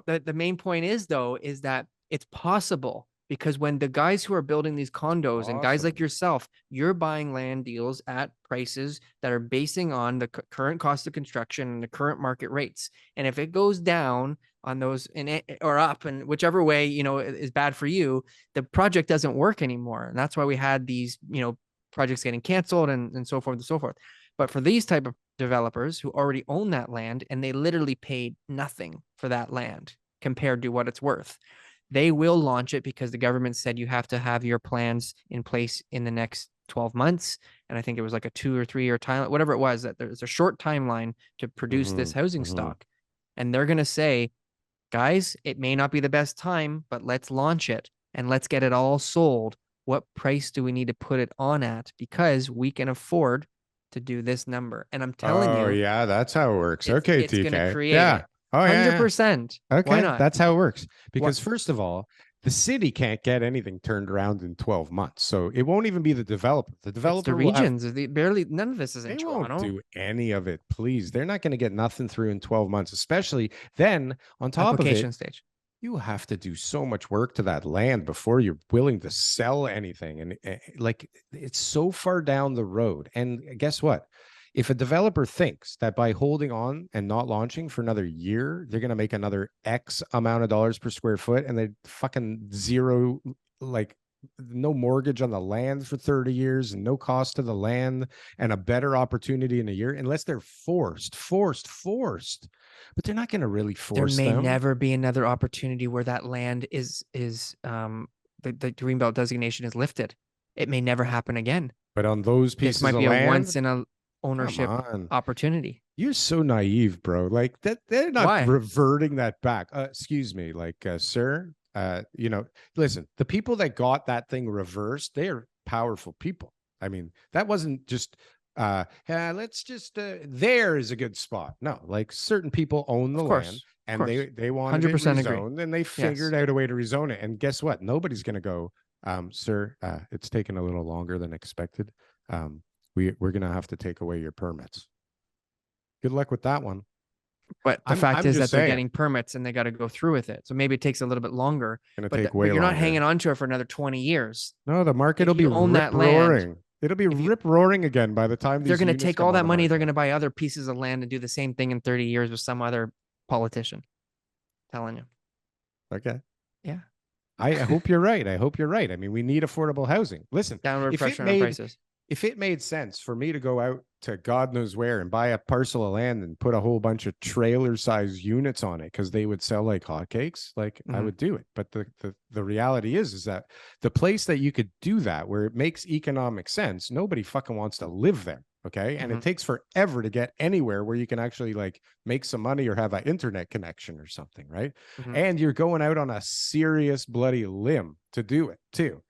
the main point is that it's possible, because when the guys who are building these condos and guys like yourself, you're buying land deals at prices that are basing on the current cost of construction and the current market rates. And if it goes down on those or up, and whichever way, is bad for you, the project doesn't work anymore. And that's why we had these, projects getting canceled and so forth and so forth. But for these type of developers who already own that land and they literally paid nothing for that land compared to what it's worth, they will launch it because the government said you have to have your plans in place in the next 12 months. And I think it was like a 2 or 3 year time, whatever it was, that there's a short timeline to produce this housing stock. And they're going to say, guys, it may not be the best time, but let's launch it and let's get it all sold. What price do we need to put it on at? Because we can afford to do this number. And I'm telling you. Oh, yeah, that's how it works. Okay, it's TK. Going to create it. Oh, yeah. 100%. Okay, why not? That's how it works. Because first of all, the city can't get anything turned around in 12 months. So it won't even be the developer. The developer, the regions, barely none of this is in Toronto. They won't do any of it, please. They're not going to get nothing through in 12 months, especially then on top application of it. Stage. You have to do so much work to that land before you're willing to sell anything. And like, it's so far down the road. And guess what? If a developer thinks that by holding on and not launching for another year, they're going to make another X amount of dollars per square foot, and they fucking zero, like no mortgage on the land for 30 years and no cost to the land and a better opportunity in a year, unless they're forced, but they're not going to really force them. There may never be another opportunity where that land is the Greenbelt designation is lifted. It may never happen again. But on those pieces of land, this might be a once in a ownership opportunity. You're so naive, bro. Like that, they're not reverting that back. Excuse me, sir. Listen, the people that got that thing reversed, they are powerful people. I mean, that wasn't just Yeah, let's just there is a good spot. No, like certain people own the Of land course. and they wanted it 100% agree. rezoned and they figured Yes. out a way to rezone it. And guess what? Nobody's going to go, sir, it's taken a little longer than expected. We're going to have to take away your permits. Good luck with that one. But the fact I'm is just that they're saying, getting permits and they got to go through with it. So maybe it takes a little bit longer, gonna but, take way but you're not longer. hanging on to it for another 20 years. No, the market If will be you own that rip land, roaring. It'll be if you- rip roaring again by the time They're these going to units take come all on that the money. They're market. going to buy other pieces of land and do the same thing in 30 years with some other politician. Telling you. Okay. Yeah. I hope you're right. I hope you're right. I mean, we need affordable housing. Listen, Downward pressure on prices. if it made sense for me to go out to God knows where and buy a parcel of land and put a whole bunch of trailer size units on it because they would sell like hotcakes, like I would do it. But the reality is that the place that you could do that where it makes economic sense, nobody fucking wants to live there. Okay. And it takes forever to get anywhere where you can actually like make some money or have an internet connection or something. Right. And you're going out on a serious bloody limb to do it too.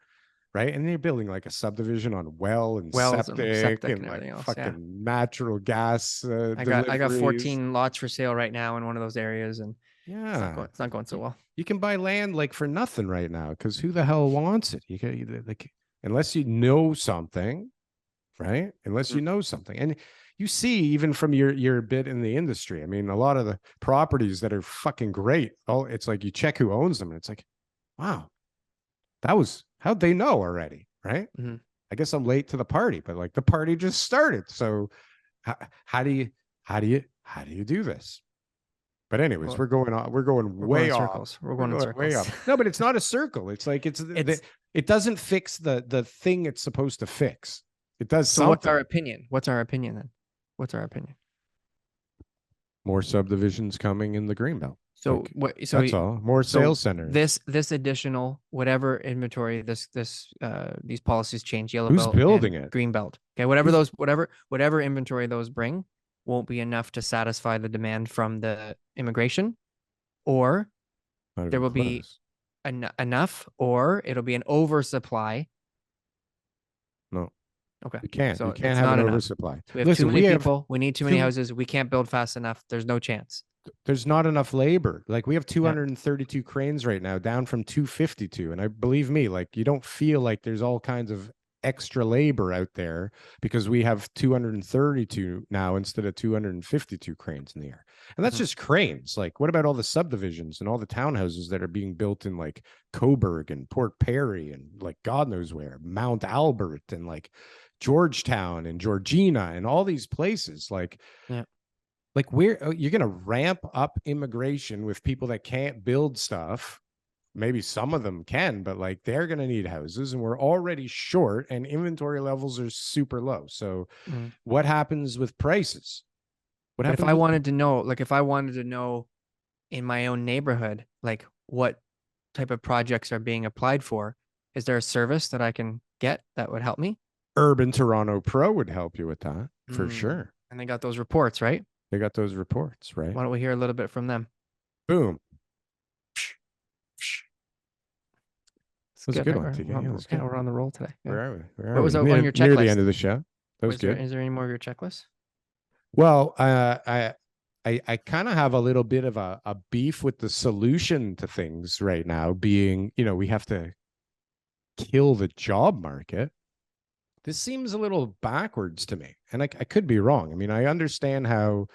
Right. And you're building like a subdivision on wells and septic and like everything else, fucking natural gas. I got 14 lots for sale right now in one of those areas, and it's not going so well. You can buy land like for nothing right now because who the hell wants it? You can like unless you know something, right? Unless you know something. And you see, even from your bit in the industry, I mean, a lot of the properties that are fucking great. Oh, it's like you check who owns them, and it's like, wow, how'd they know already, right? I guess I'm late to the party, but like the party just started. So how do you do this? But anyways, we're going way off. Circles. We're going in circles. Way up. No, but it's not a circle. It's like it doesn't fix the thing it's supposed to fix. It does so something. What's our opinion? What's our opinion then? What's our opinion? More subdivisions coming in the Greenbelt. So like, what? So that's all. More sales centers. This additional whatever inventory these policies change. Yellow Who's belt, building it? Green belt. Okay, whatever inventory those bring won't be enough to satisfy the demand from the immigration, or there will be enough, or it'll be an oversupply. No. Okay. You can't. So you can't have an oversupply. So we have too many people. We need too many houses. We can't build fast enough. There's no chance. There's not enough labor. Like we have 232 cranes right now, down from 252. And I believe me, like you don't feel like there's all kinds of extra labor out there because we have 232 now instead of 252 cranes in the air. And that's just cranes. Like what about all the subdivisions and all the townhouses that are being built in like Coburg and Port Perry and like God knows where, Mount Albert and like Georgetown and Georgina and all these places like where you're going to ramp up immigration with people that can't build stuff. Maybe some of them can, but like they're going to need houses and we're already short and inventory levels are super low. So what happens with prices? If I wanted to know in my own neighborhood, like what type of projects are being applied for, is there a service that I can get that would help me? UrbanToronto Pro would help you with that for sure. And they got those reports, right? They got those reports, right? Why don't we hear a little bit from them? Boom. That was a good one, TK. We're on the roll today. Where are we? What was on your checklist? Near the end of the show. That was good. Is there any more of your checklist? Well, I kind of have a little bit of a beef with the solution to things right now being, we have to kill the job market. This seems a little backwards to me. And I could be wrong. I mean, I understand how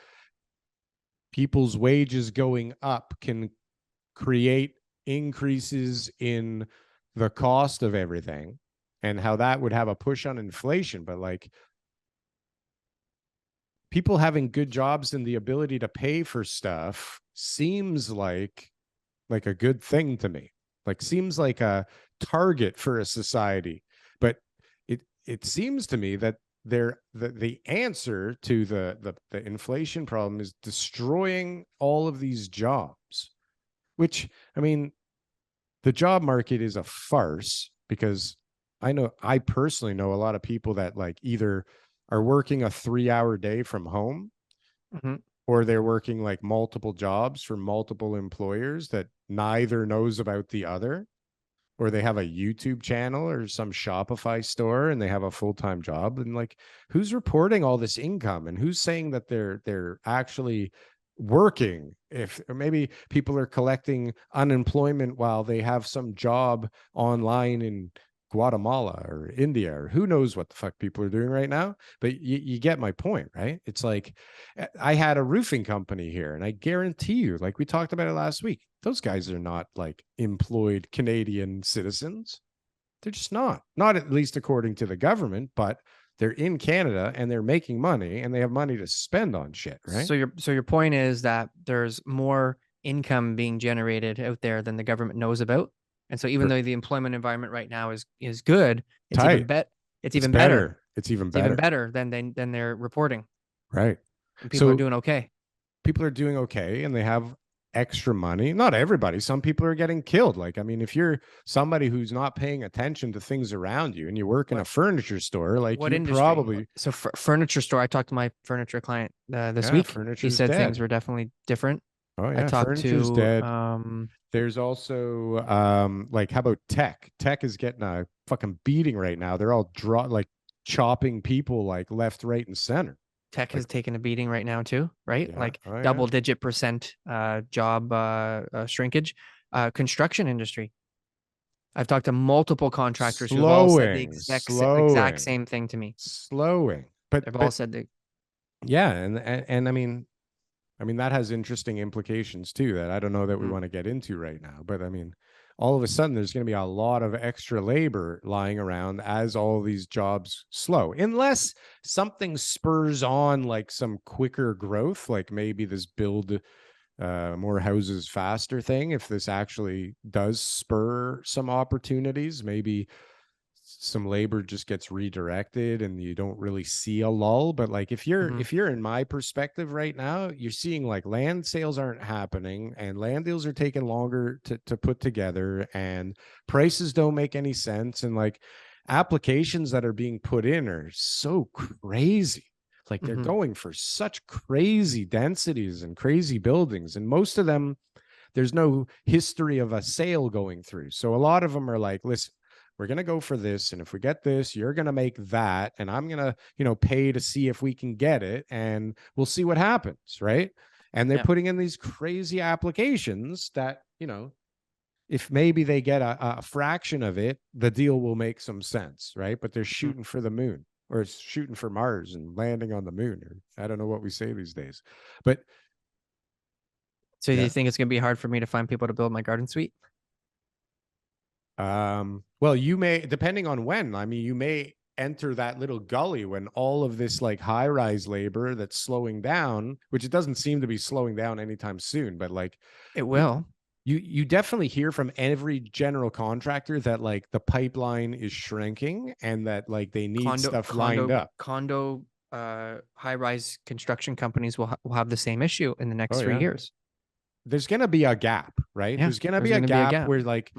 people's wages going up can create increases in the cost of everything and how that would have a push on inflation. But like people having good jobs and the ability to pay for stuff seems like a good thing to me. Like seems like a target for a society. But it seems to me that the answer to the inflation problem is destroying all of these jobs, which, I mean, the job market is a farce because I personally know a lot of people that like either are working a 3-hour day from home or they're working like multiple jobs for multiple employers that neither knows about the other. or they have a YouTube channel or some Shopify store and they have a full-time job. And like, who's reporting all this income and who's saying that they're actually working? If or maybe people are collecting unemployment while they have some job online in Guatemala or India, or who knows what the fuck people are doing right now. But you get my point, right? It's like, I had a roofing company here, and I guarantee you, like we talked about it last week, those guys are not like employed Canadian citizens. They're just not at least according to the government, but they're in Canada and they're making money and they have money to spend on shit, right? So your point is that there's more income being generated out there than the government knows about. And so even though the employment environment right now is good, it's Tight. even better. It's even better. It's even It's even better. better than they're reporting. Right. And people are doing okay. People are doing okay and they have extra money. Not everybody. Some people are getting killed. Like, I mean, if you're somebody who's not paying attention to things around you and you work in a furniture store, like What you industry? probably. So furniture store. I taled to my furniture client this Yeah, week. He furniture's said dead. things were definitely different. Oh yeah, I talked furniture's to dead. There's also like, how about tech? Tech is getting a fucking beating right now. They're all like chopping people like left, right, and center. Tech has taken a beating right now too, right? Yeah. Like Oh, yeah. double-digit % job shrinkage. Construction industry. I've talked to multiple contractors who've all said the exact same thing to me. Slowing, but They've all said that. Yeah, and I mean that has interesting implications too that I don't know that we want to get into right now. But I mean, all of a sudden there's going to be a lot of extra labor lying around as all these jobs slow, unless something spurs on like some quicker growth, like maybe this build more houses faster thing. If this actually does spur some opportunities, maybe some labor just gets redirected and you don't really see a lull. But like, if you're in my perspective right now, you're seeing like land sales aren't happening and land deals are taking longer to put together and prices don't make any sense. And like, applications that are being put in are so crazy. Like, they're going for such crazy densities and crazy buildings, and most of them, there's no history of a sale going through. So a lot of them are like, listen, we're going to go for this. And if we get this, you're going to make that. And I'm going to, pay to see if we can get it. And we'll see what happens. Right. And they're putting in these crazy applications that, if maybe they get a fraction of it, the deal will make some sense. Right. But they're shooting for the moon, or it's shooting for Mars and landing on the moon. Or I don't know what we say these days. But so do you think it's going to be hard for me to find people to build my garden suite? Well, you may, depending on when. I mean, you may enter that little gully when all of this like high-rise labor that's slowing down, which it doesn't seem to be slowing down anytime soon, but like it will. You definitely hear from every general contractor that like the pipeline is shrinking and that like they need stuff lined up. High-rise construction companies will have the same issue in the next 3 years. There's going to be a gap, right? Yeah, there's going to be a gap where like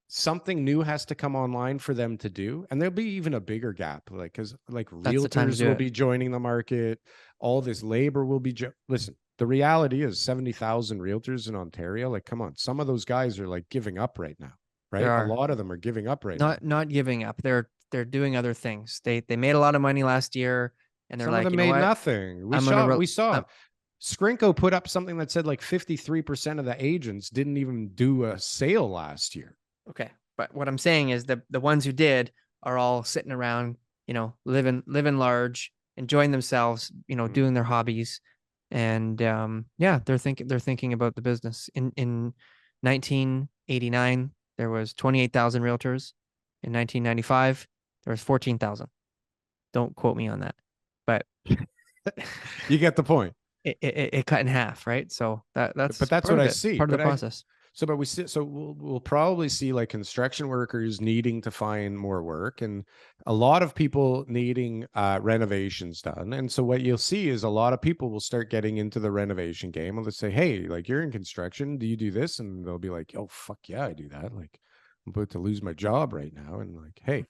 something new has to come online for them to do. And there'll be even a bigger gap, like, because like realtors will be joining the market. All this labor will be, listen, the reality is 70,000 realtors in Ontario. Like, come on, some of those guys are like giving up right now, right? A lot of them are giving up right now. Not giving up. They're doing other things. They made a lot of money last year and they're some like, of them made nothing. We saw Skrinko put up something that said like 53% of the agents didn't even do a sale last year. Okay. But what I'm saying is the ones who did are all sitting around, living large, enjoying themselves, doing their hobbies. And they're thinking about the business. In 1989, there was 28,000 realtors. In 1995, there was 14,000. Don't quote me on that, but you get the point. It cut in half, right? So that's what I see. Part of the process. We'll probably see like construction workers needing to find more work and a lot of people needing renovations done. And so what you'll see is a lot of people will start getting into the renovation game and let's say, hey, like, you're in construction, do you do this? And they'll be like, oh, fuck yeah, I do that. Like, I'm about to lose my job right now. And like, hey,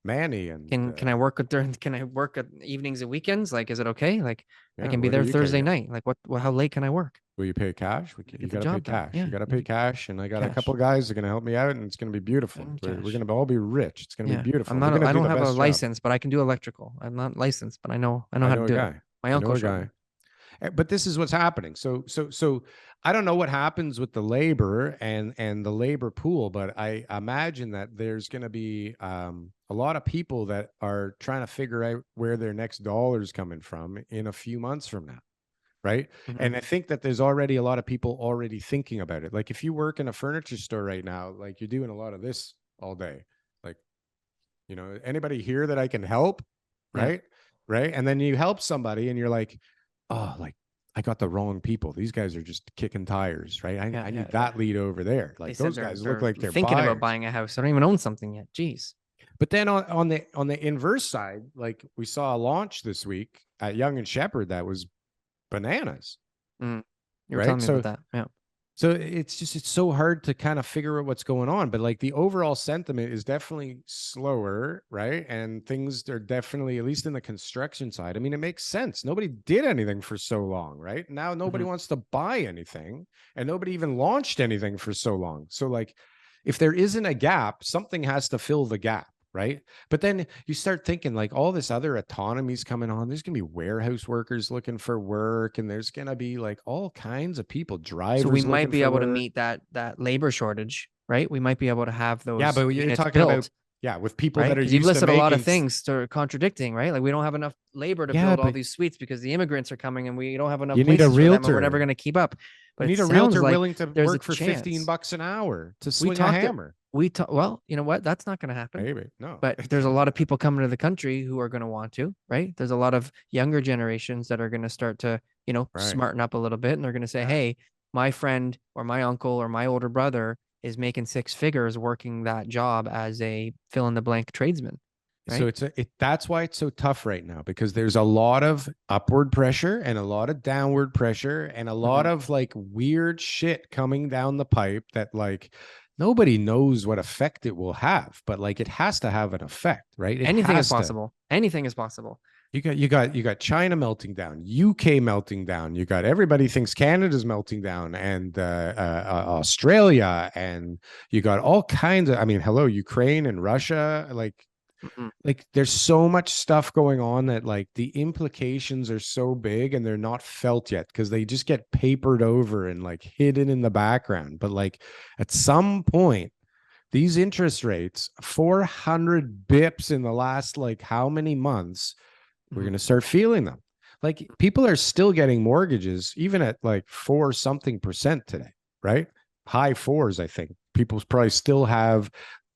Manny, and can I work at evenings and weekends? Like, is it okay? Like, I can be there Thursday night. Like, how late can I work? Will you pay cash? You Get the got to pay job done. cash. Yeah, You got to you pay get cash. And I got a cash. couple of guys that are going to help me out, and it's going to be beautiful. We're Cash. going to all be rich. It's going to be beautiful. I'm We're not. going to I do don't the have a best job. license, but I can do electrical. I'm not licensed, but I know I how know to a do guy. it. My I know uncle a showed me. guy. But this is what's happening. So I don't know what happens with the labor and the labor pool, but I imagine that there's going to be a lot of people that are trying to figure out where their next dollar's coming from in a few months from now. Right. Mhm. And I think that there's already a lot of people already thinking about it. Like if you work in a furniture store right now, like you're doing a lot of this all day. Like, anybody here that I can help? Yeah. Right. Right. And then you help somebody and you're like, oh, like I got the wrong people. These guys are just kicking tires. Right. I need that lead over there. They Like said those guys look like they're thinking about buyers. buying a house. I don't even own something yet. Jeez. But then on the inverse side, like we saw a launch this week at Young and Shepherd that was bananas. You were Right? telling me So- about that. Yeah. So it's so hard to kind of figure out what's going on, but like the overall sentiment is definitely slower, right? And things are definitely, at least in the construction side. I mean, it makes sense. Nobody did anything for so long, right? Now nobody wants to buy anything, and nobody even launched anything for so long. So like, if there isn't a gap, something has to fill the gap, right? But then you start thinking like all this other autonomy's coming on. There's gonna be warehouse workers looking for work, and there's gonna be like all kinds of people, drivers. So we might looking be for able to work. meet that labor shortage, right? We might be able to have those. Yeah, but you're units talking built, about with people right? that are Because used you've listed to a lot of making things that are contradicting, right? Like we don't have enough labor to Yeah, build all but- these suites because the immigrants are coming and we don't have enough You need a places for them and we're realtor. never going to keep up. But You it need a sounds realtor like willing to there's work a for chance. $15 an hour to We swing a talked to- hammer. Well, you know what? That's not going to happen. Maybe no, But there's a lot of people coming to the country who are going to want to, right? There's a lot of younger generations that are going to start to, Right. smarten up a little bit. And they're going to say, hey, my friend or my uncle or my older brother is making 6 figures working that job as a fill in the blank tradesman. So Right? that's why it's so tough right now, because there's a lot of upward pressure and a lot of downward pressure and a lot of like weird shit coming down the pipe that like nobody knows what effect it will have, but like it has to have an effect, right? Anything is possible. Anything is possible. You got China melting down, UK melting down. You got everybody thinks Canada's melting down, and Australia, and you got all kinds of. I mean, hello, Ukraine and Russia. Like there's so much stuff going on that like the implications are so big and they're not felt yet because they just get papered over and like hidden in the background. But like at some point, these interest rates, 400 bips in the last like how many months, we're going to start feeling them. Like people are still getting mortgages even at like 4 something percent today, right? High 4s, I think. People probably still have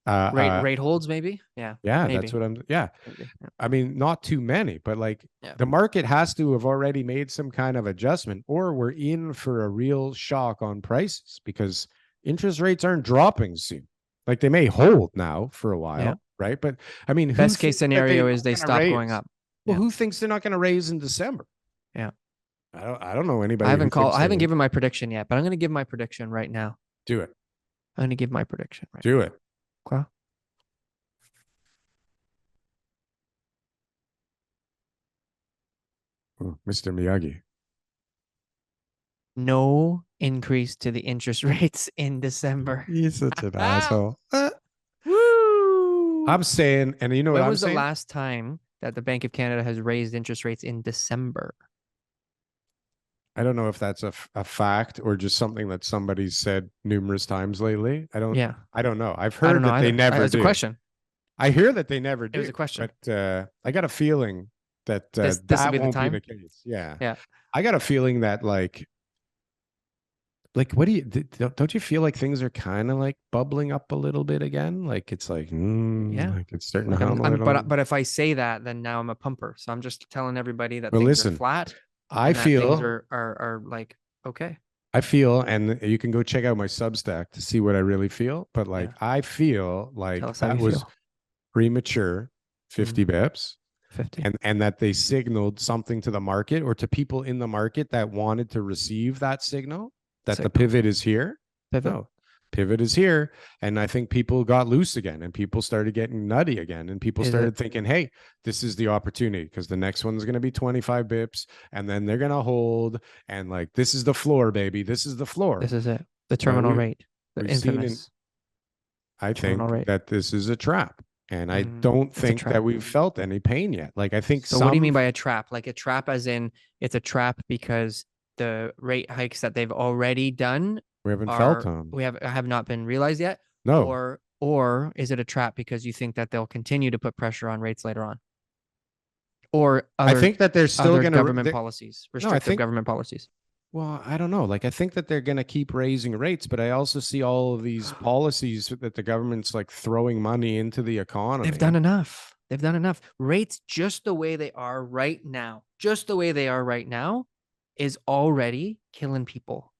Rate holds, maybe. Yeah. That's maybe. what I'm. Yeah. Maybe, yeah. I mean, not too many, but like Yeah. the market has to have already made some kind of adjustment, or we're in for a real shock on prices because interest rates aren't dropping soon. Like they may hold now for a while, right? But I mean, Best case scenario is they stop going up. Well, who thinks they're not going to raise in December? Yeah. I don't know anybody. I haven't given my prediction yet, but I'm going to give my prediction right now. Do it. I'm going to give my prediction right Do it. Okay. Ooh, Mr. Miyagi. No increase to the interest rates in December. He's such an asshole. Woo! I'm saying, and you know When what I'm was the saying? last time that the Bank of Canada has raised interest rates in December? I don't know if that's a fact or just something that somebody's said numerous times lately. I don't know. I've heard that they never do. It's a question. I hear that they never do. It was a question. But I got a feeling that This that will be the won't time? be the case. Yeah. Yeah. I got a feeling that like what do you don't you feel like things are kind of like bubbling up a little bit again? Like it's like like it's starting to hum a little. But if I say that, then now I'm a pumper. So I'm just telling everybody that Well, things listen, are flat. I and that feel things are like okay. I feel, and you can go check out my Substack to see what I really feel. But like, I feel like Tell us how that you was feel. premature, 50 bips, 50. and that they signaled something to the market or to people in the market that wanted to receive that signal that the pivot is here. Pivot. No, pivot is here. And I think people got loose again and people started getting nutty again. And people started thinking, hey, this is the opportunity because the next one's going to be 25 bips and then they're going to hold. And like, this is the floor, baby. This is the floor. This is it. The terminal rate. The infamous. I think that this is a trap. And I don't think that we've felt any pain yet. Like, I think so what do you mean by a trap? Like a trap as in it's a trap because the rate hikes that they've already done we haven't felt them. We have not been realized yet. No. Or is it a trap because you think that they'll continue to put pressure on rates later on? Or I think that they're still going to government policies, restrictive government policies. Well, I don't know. Like, I think that they're going to keep raising rates, but I also see all of these policies that the government's like throwing money into the economy. They've done enough. They've done enough. Rates just the way they are right now, is already killing people.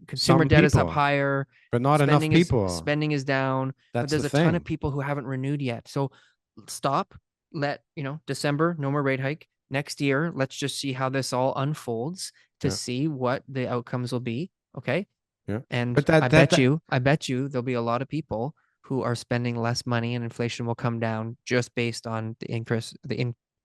Consumer debt is up higher, but not enough people. Spending is down. But there's a ton of people who haven't renewed yet. So stop. Let December, no more rate hike. Next year, let's just see how this all unfolds to see what the outcomes will be. Okay. Yeah. And I bet you there'll be a lot of people who are spending less money and inflation will come down just based on the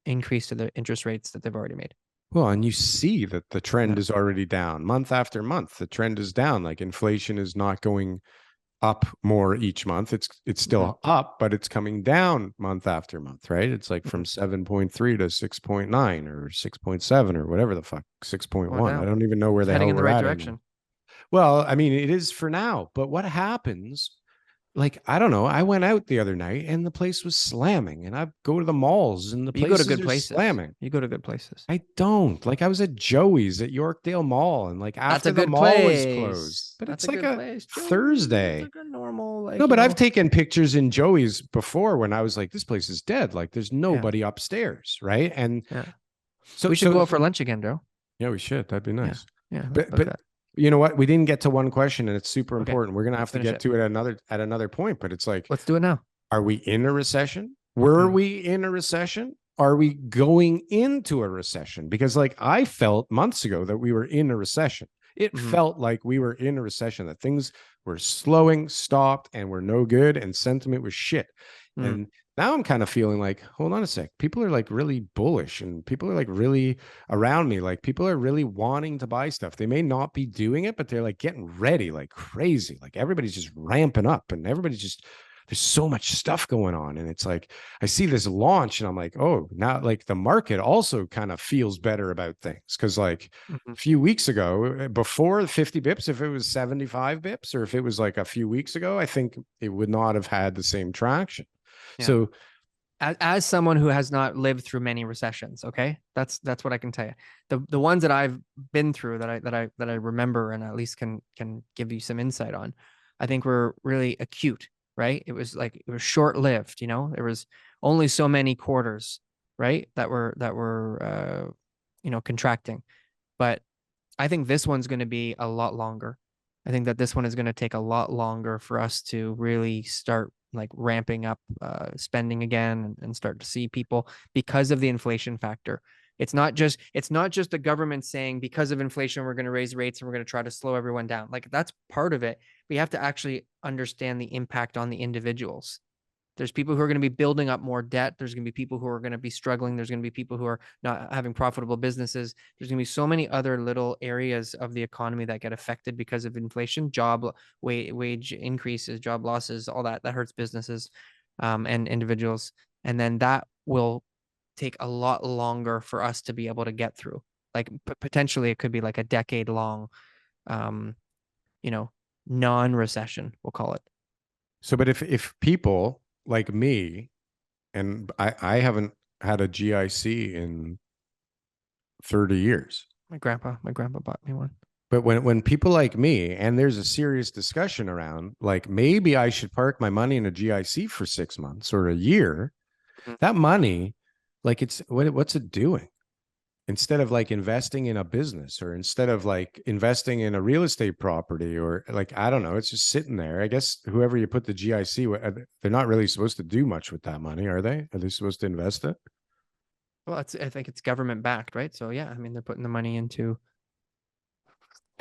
increase to the interest rates that they've already made. Well, and you see that the trend is already down month after month. The trend is down. Like, inflation is not going up more each month. It's still up, but it's coming down month after month, right? It's like from 7.3 to 6.9 or 6.7 or whatever the fuck, 6.1. I don't even know where the hell heading in the we're right at direction. anymore. Well, I mean, it is for now, but what happens? Like, I don't know. I went out the other night and the place was slamming, and I go to the malls and the places you go to good places. Slamming. You go to good places. I don't. Like, I was at Joey's at Yorkdale Mall, and like after the mall is closed, but it's like a Thursday. It's like a normal, like, no, but I've taken pictures in Joey's before when I was like, this place is dead. Like, there's nobody upstairs, right? And so we should go out for lunch again, Joe. Yeah, we should. That'd be nice. Yeah. But you know what? We didn't get to one question, and it's super important. We're gonna have to get to it at another point. But it's like, let's do it now. Are we in a recession? Were we in a recession? Are we going into a recession? Because like, I felt months ago that we were in a recession. It felt like we were in a recession, that things were slowing, stopped, and were no good, and sentiment was shit. And now I'm kind of feeling like, hold on a sec. People are like really bullish, and people are like really around me. Like, people are really wanting to buy stuff. They may not be doing it, but they're like getting ready like crazy. Like, everybody's just ramping up, and everybody's just, there's so much stuff going on. And it's like, I see this launch and I'm like, oh, now like the market also kind of feels better about things. Cause like a few weeks ago, before 50 bips, if it was 75 bips, or if it was like a few weeks ago, I think it would not have had the same traction. Yeah. So as someone who has not lived through many recessions, okay, that's what I can tell you. The ones that I've been through that I remember and at least can give you some insight on, I think were really acute, right? It was short-lived, there was only so many quarters, right, that were contracting. But I think this one's going to be a lot longer. I think that this one is going to take a lot longer for us to really start like ramping up spending again and start to see people, because of the inflation factor. It's not just the government saying, because of inflation, we're going to raise rates and we're going to try to slow everyone down. Like, that's part of it. We have to actually understand the impact on the individuals. There's people who are going to be building up more debt. There's going to be people who are going to be struggling. There's going to be people who are not having profitable businesses. There's going to be so many other little areas of the economy that get affected because of inflation, wage increases, job losses, all that hurts businesses and individuals. And then that will take a lot longer for us to be able to get through. Like, potentially it could be like a decade long, non-recession, we'll call it. So, but if people like me, and I haven't had a GIC in 30 years. My grandpa bought me one. But when people like me, and there's a serious discussion around, like, maybe I should park my money in a GIC for 6 months or a year, that money, like, what's it doing? Instead of like investing in a business, or instead of like investing in a real estate property, or like, I don't know, it's just sitting there. I guess whoever you put the GIC, they're not really supposed to do much with that money, are they? Are they supposed to invest it? Well, I think it's government backed, right? So yeah, I mean, they're putting the money into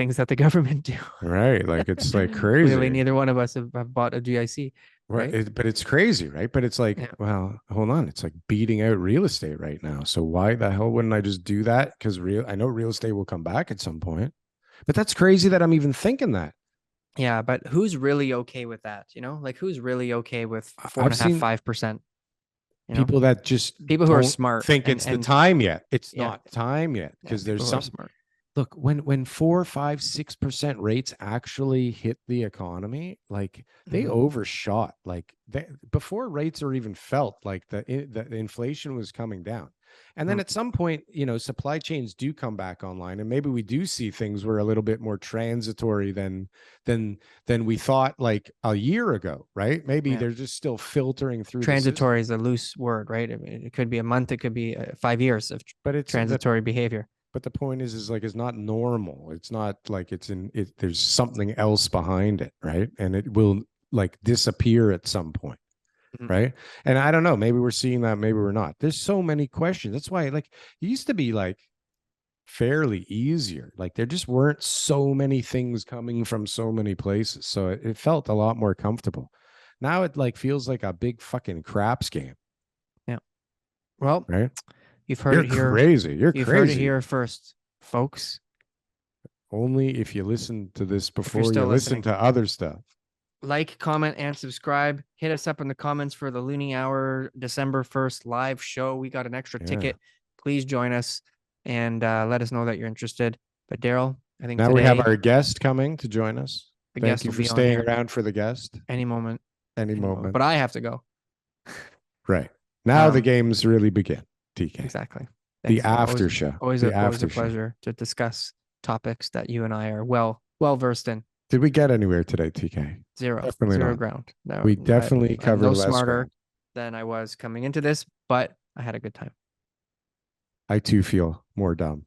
things that the government do. Right. Like it's like crazy. Clearly, neither one of us have bought a GIC. Right. Right? But it's crazy, right? But it's like, Yeah. well, hold on. It's like beating out real estate right now. So why the hell wouldn't I just do that? Because I know real estate will come back at some point. But that's crazy that I'm even thinking that. Yeah, but who's really okay with that? You know, like who's really okay with four and I've a half, seen 5%? You know, people that just people who are don't smart think and- it's the and- time yet. It's Yeah. not time yet yeah, because people there's who are some smart. look when 4, 5, 6% rates actually hit the economy, like they Mhm. overshot. Like before rates are even felt, like the inflation was coming down. And then Mm. at some point, you know, supply chains do come back online, and maybe we do see things were a little bit more transitory than we thought like a year ago, right? Maybe Yeah. they're just still filtering through the system. Transitory is a loose word, right? I mean, it could be a month, it could be 5 years of But it's transitory behavior. But the point is like it's not normal. It's not like there's something else behind it, right? And it will like disappear at some point, Mhm. right? And I don't know, maybe we're seeing that, maybe we're not. There's so many questions. That's why like it used to be like fairly easier. Like there just weren't so many things coming from so many places. So it felt a lot more comfortable. Now it like feels like a big fucking craps game, Well, right? you've heard You're it here. crazy. You're You've crazy. heard it here first, folks. Only if you listen to this before you still listen listening. to other stuff. Like, comment, and subscribe. Hit us up in the comments for the Looney Hour December 1st live show. We got an extra Yeah. ticket. Please join us and let us know that you're interested. But Daryl, I think Now today we have our guest coming to join us. the Thank guest you will for be on staying here around for the guest. any moment. Any moment. But I have to go. Right. Now the Um, games really begin, TK. Exactly. The Thanks, Daryl. after show. Always The a after show. pleasure to discuss topics that you and I are well versed in. Did we get anywhere today, TK? Zero Definitely not. ground. No, We definitely I'm covered no less smarter ground. than I was coming into this, but I had a good time. I too feel more dumb.